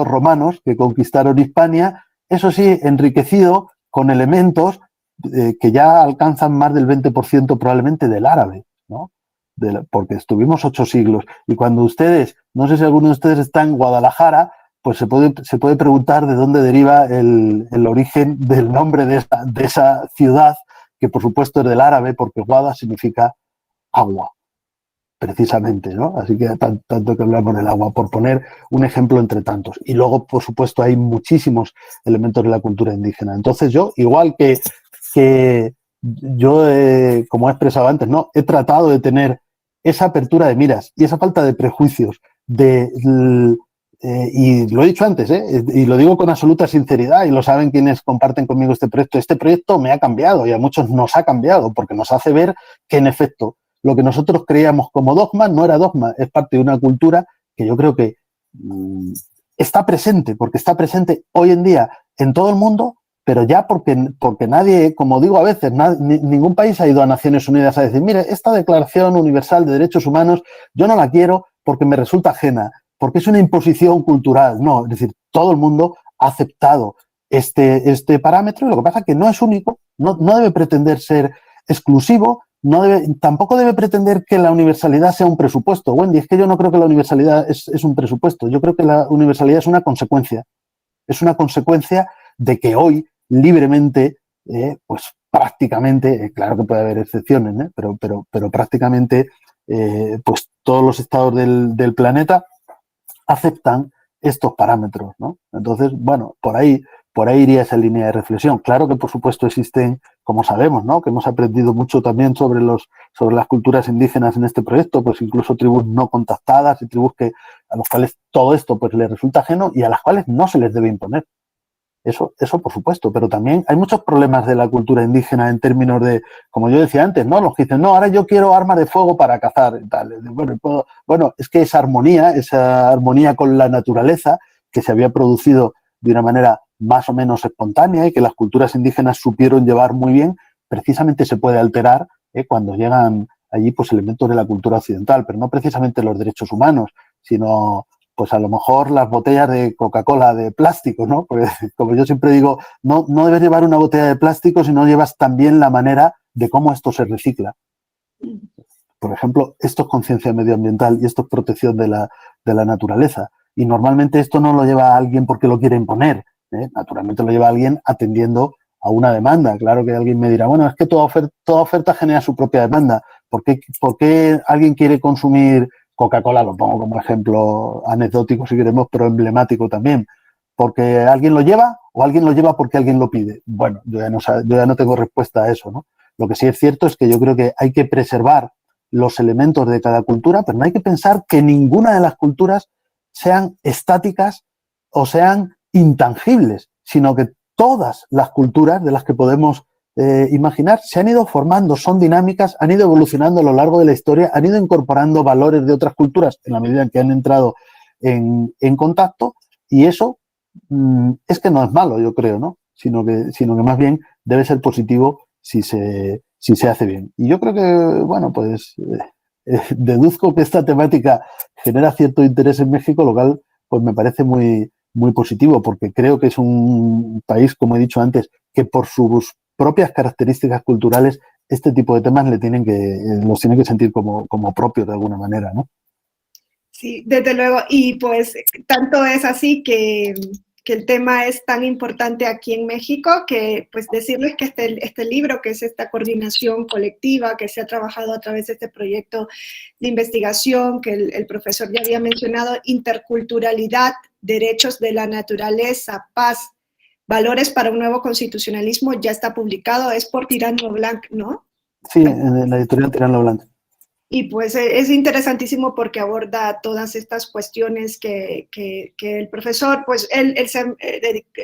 romanos que conquistaron Hispania, eso sí, enriquecido con elementos que ya alcanzan más del 20% probablemente del árabe, ¿no? Porque estuvimos 8 siglos. Y cuando ustedes, no sé si alguno de ustedes está en Guadalajara, pues se puede preguntar de dónde deriva el origen del nombre de esa ciudad, que por supuesto es del árabe, porque Guada significa agua, precisamente, ¿no? Así que tanto que hablamos del agua, por poner un ejemplo entre tantos. Y luego, por supuesto, hay muchísimos elementos de la cultura indígena. Entonces yo, igual que yo, como he expresado antes, ¿no? He tratado de tener esa apertura de miras y esa falta de prejuicios, y lo he dicho antes, y lo digo con absoluta sinceridad, y lo saben quienes comparten conmigo este proyecto. Este proyecto me ha cambiado y a muchos nos ha cambiado, porque nos hace ver que, en efecto, lo que nosotros creíamos como dogma no era dogma, es parte de una cultura que yo creo que está presente, porque está presente hoy en día en todo el mundo, pero ya porque nadie, como digo a veces, ningún país ha ido a Naciones Unidas a decir, mire, esta Declaración Universal de Derechos Humanos yo no la quiero porque me resulta ajena, porque es una imposición cultural. No, es decir, todo el mundo ha aceptado este parámetro, y lo que pasa es que no es único, no debe pretender ser exclusivo, tampoco debe pretender que la universalidad sea un presupuesto. Wendy, es que yo no creo que la universalidad es un presupuesto, yo creo que la universalidad es una consecuencia de que hoy libremente, pues prácticamente, claro que puede haber excepciones, pero prácticamente pues todos los estados del planeta aceptan estos parámetros, ¿no? Entonces, bueno, por ahí iría esa línea de reflexión. Claro que, por supuesto, existen, como sabemos, ¿no? Que hemos aprendido mucho también sobre las culturas indígenas en este proyecto, pues incluso tribus no contactadas y tribus a los cuales todo esto pues les resulta ajeno y a las cuales no se les debe imponer. Eso por supuesto, pero también hay muchos problemas de la cultura indígena en términos de, como yo decía antes, ¿no? Los que dicen, no, ahora yo quiero armas de fuego para cazar y tal. Bueno, es que esa armonía con la naturaleza que se había producido de una manera más o menos espontánea y que las culturas indígenas supieron llevar muy bien, precisamente se puede alterar cuando llegan allí pues elementos de la cultura occidental, pero no precisamente los derechos humanos, sino pues a lo mejor las botellas de Coca-Cola de plástico, ¿no? Porque, como yo siempre digo, no debes llevar una botella de plástico si no llevas también la manera de cómo esto se recicla. Por ejemplo, esto es conciencia medioambiental y esto es protección de la naturaleza. Y normalmente esto no lo lleva alguien porque lo quiere imponer, ¿eh? Naturalmente lo lleva alguien atendiendo a una demanda. Claro que alguien me dirá, bueno, es que toda oferta genera su propia demanda. ¿Por qué alguien quiere consumir Coca-Cola? Lo pongo como ejemplo anecdótico, si queremos, pero emblemático también. ¿Porque alguien lo lleva o alguien lo lleva porque alguien lo pide? Bueno, yo ya no tengo respuesta a eso, ¿no? Lo que sí es cierto es que yo creo que hay que preservar los elementos de cada cultura, pero no hay que pensar que ninguna de las culturas sean estáticas o sean intangibles, sino que todas las culturas de las que podemos imaginar se han ido formando, son dinámicas, han ido evolucionando a lo largo de la historia, han ido incorporando valores de otras culturas en la medida en que han entrado en contacto, y eso es que no es malo, yo creo, ¿no? Sino que más bien debe ser positivo si se hace bien. Y yo creo que, bueno, pues deduzco que esta temática genera cierto interés en México, lo cual pues me parece muy, muy positivo, porque creo que es un país, como he dicho antes, que por sus propias características culturales este tipo de temas los tienen que sentir como propios de alguna manera, ¿no? Sí, desde luego. Y pues tanto es así que el tema es tan importante aquí en México que pues decirles que este libro, que es esta coordinación colectiva que se ha trabajado a través de este proyecto de investigación que el profesor ya había mencionado, Interculturalidad, Derechos de la Naturaleza, Paz, Valores para un Nuevo Constitucionalismo, ya está publicado, es por Tirant lo Blanc, ¿no? Sí, en la editorial Tirant lo Blanc. Y pues es interesantísimo porque aborda todas estas cuestiones que el profesor, pues él se ha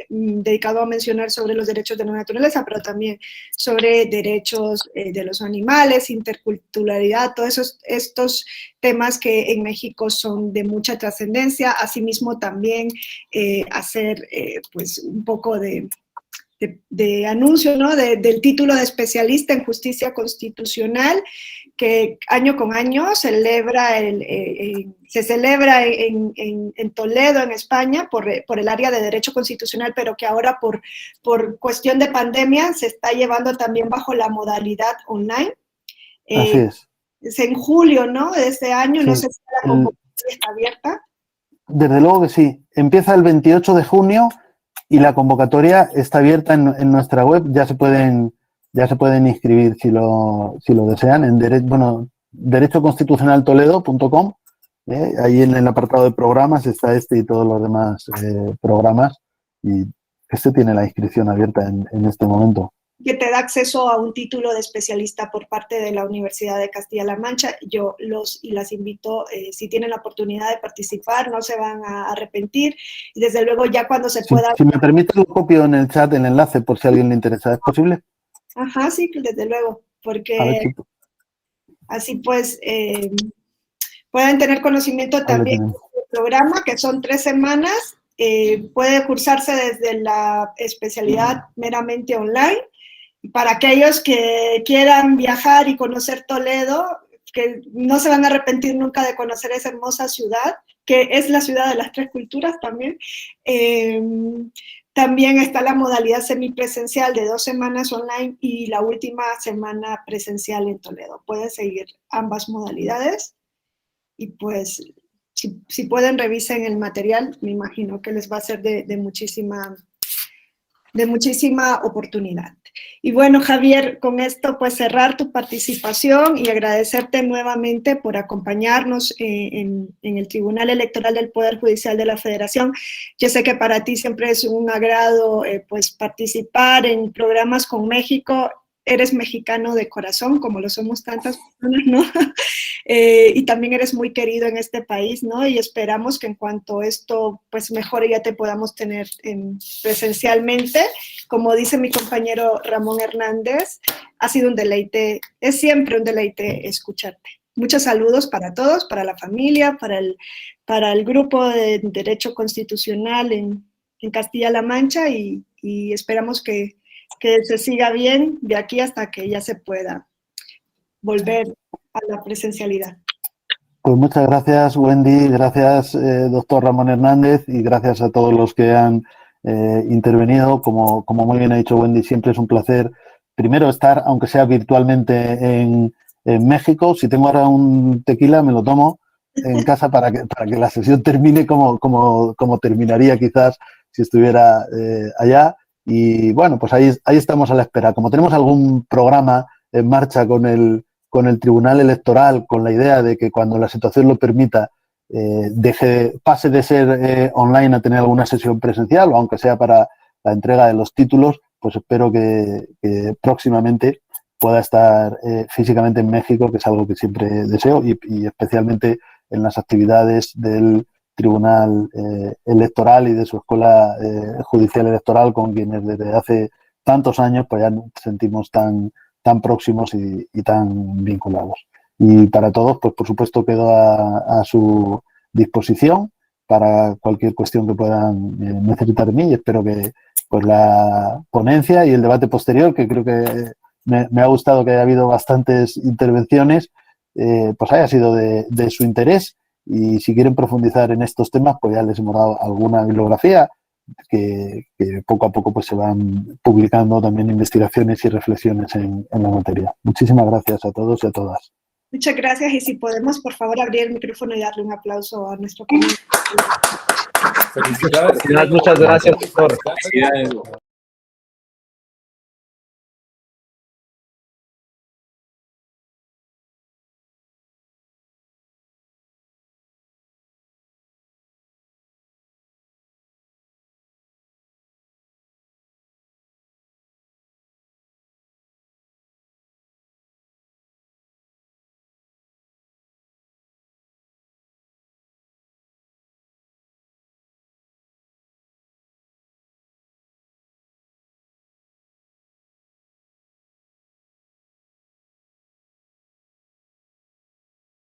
dedicado a mencionar sobre los derechos de la naturaleza, pero también sobre derechos de los animales, interculturalidad, todos estos temas que en México son de mucha trascendencia. Asimismo también hacer pues un poco de anuncio, ¿no? del título de especialista en justicia constitucional, que año con año se celebra en Toledo, en España, por el área de Derecho Constitucional, pero que ahora por cuestión de pandemia se está llevando también bajo la modalidad online. Así es. Es en julio, ¿no? De este año, sí. No sé si la convocatoria está abierta. Desde luego que sí. Empieza el 28 de junio y la convocatoria está abierta en nuestra web. Ya se pueden inscribir si lo desean en derechoconstitucionaltoledo.com. Ahí en el apartado de programas está este y todos los demás programas, y este tiene la inscripción abierta en este momento. Que te da acceso a un título de especialista por parte de la Universidad de Castilla-La Mancha. Yo las invito, si tienen la oportunidad de participar, no se van a arrepentir, y desde luego ya cuando se pueda... Si me permite, lo copio en el chat, el enlace, por si a alguien le interesa. ¿Es posible? Ajá, sí, desde luego, porque así pues pueden tener conocimiento también del programa, que son 3 semanas, puede cursarse desde la especialidad meramente online. Para aquellos que quieran viajar y conocer Toledo, que no se van a arrepentir nunca de conocer esa hermosa ciudad, que es la ciudad de las 3 culturas también. También está la modalidad semipresencial de 2 semanas online y la última semana presencial en Toledo. Pueden seguir ambas modalidades y pues si pueden, revisen el material. Me imagino que les va a ser de muchísima oportunidad. Y bueno, Javier, con esto pues cerrar tu participación y agradecerte nuevamente por acompañarnos en el Tribunal Electoral del Poder Judicial de la Federación. Yo sé que para ti siempre es un agrado pues participar en programas con México. Eres mexicano de corazón, como lo somos tantas personas, ¿no? Y también eres muy querido en este país, ¿no? Y esperamos que en cuanto esto pues mejore ya te podamos tener presencialmente. Como dice mi compañero Ramón Hernández, ha sido un deleite, es siempre un deleite escucharte. Muchos saludos para todos, para la familia, para el grupo de Derecho Constitucional en Castilla-La Mancha, y esperamos que se siga bien de aquí hasta que ya se pueda volver a la presencialidad. Pues muchas gracias, Wendy, gracias, doctor Ramón Hernández, y gracias a todos los que han intervenido. Como muy bien ha dicho Wendy, siempre es un placer, primero, estar, aunque sea virtualmente, en México. Si tengo ahora un tequila, me lo tomo en casa para que la sesión termine como terminaría quizás si estuviera allá. Y bueno, pues ahí estamos a la espera. Como tenemos algún programa en marcha con el Tribunal Electoral, con la idea de que cuando la situación lo permita, pase de ser online a tener alguna sesión presencial, o aunque sea para la entrega de los títulos, pues espero que próximamente pueda estar físicamente en México, que es algo que siempre deseo, y especialmente en las actividades del Tribunal Electoral y de su Escuela Judicial Electoral, con quienes desde hace tantos años pues ya nos sentimos tan próximos y tan vinculados. Y para todos, pues por supuesto quedo a su disposición para cualquier cuestión que puedan necesitar de mí, y espero que pues la ponencia y el debate posterior, que creo que me ha gustado que haya habido bastantes intervenciones, pues haya sido de su interés. Y si quieren profundizar en estos temas, pues ya les hemos dado alguna bibliografía que poco a poco pues se van publicando también investigaciones y reflexiones en la materia. Muchísimas gracias a todos y a todas. Muchas gracias, y si podemos, por favor, abrir el micrófono y darle un aplauso a nuestro ponente. Felicidades. Muchas gracias, doctor.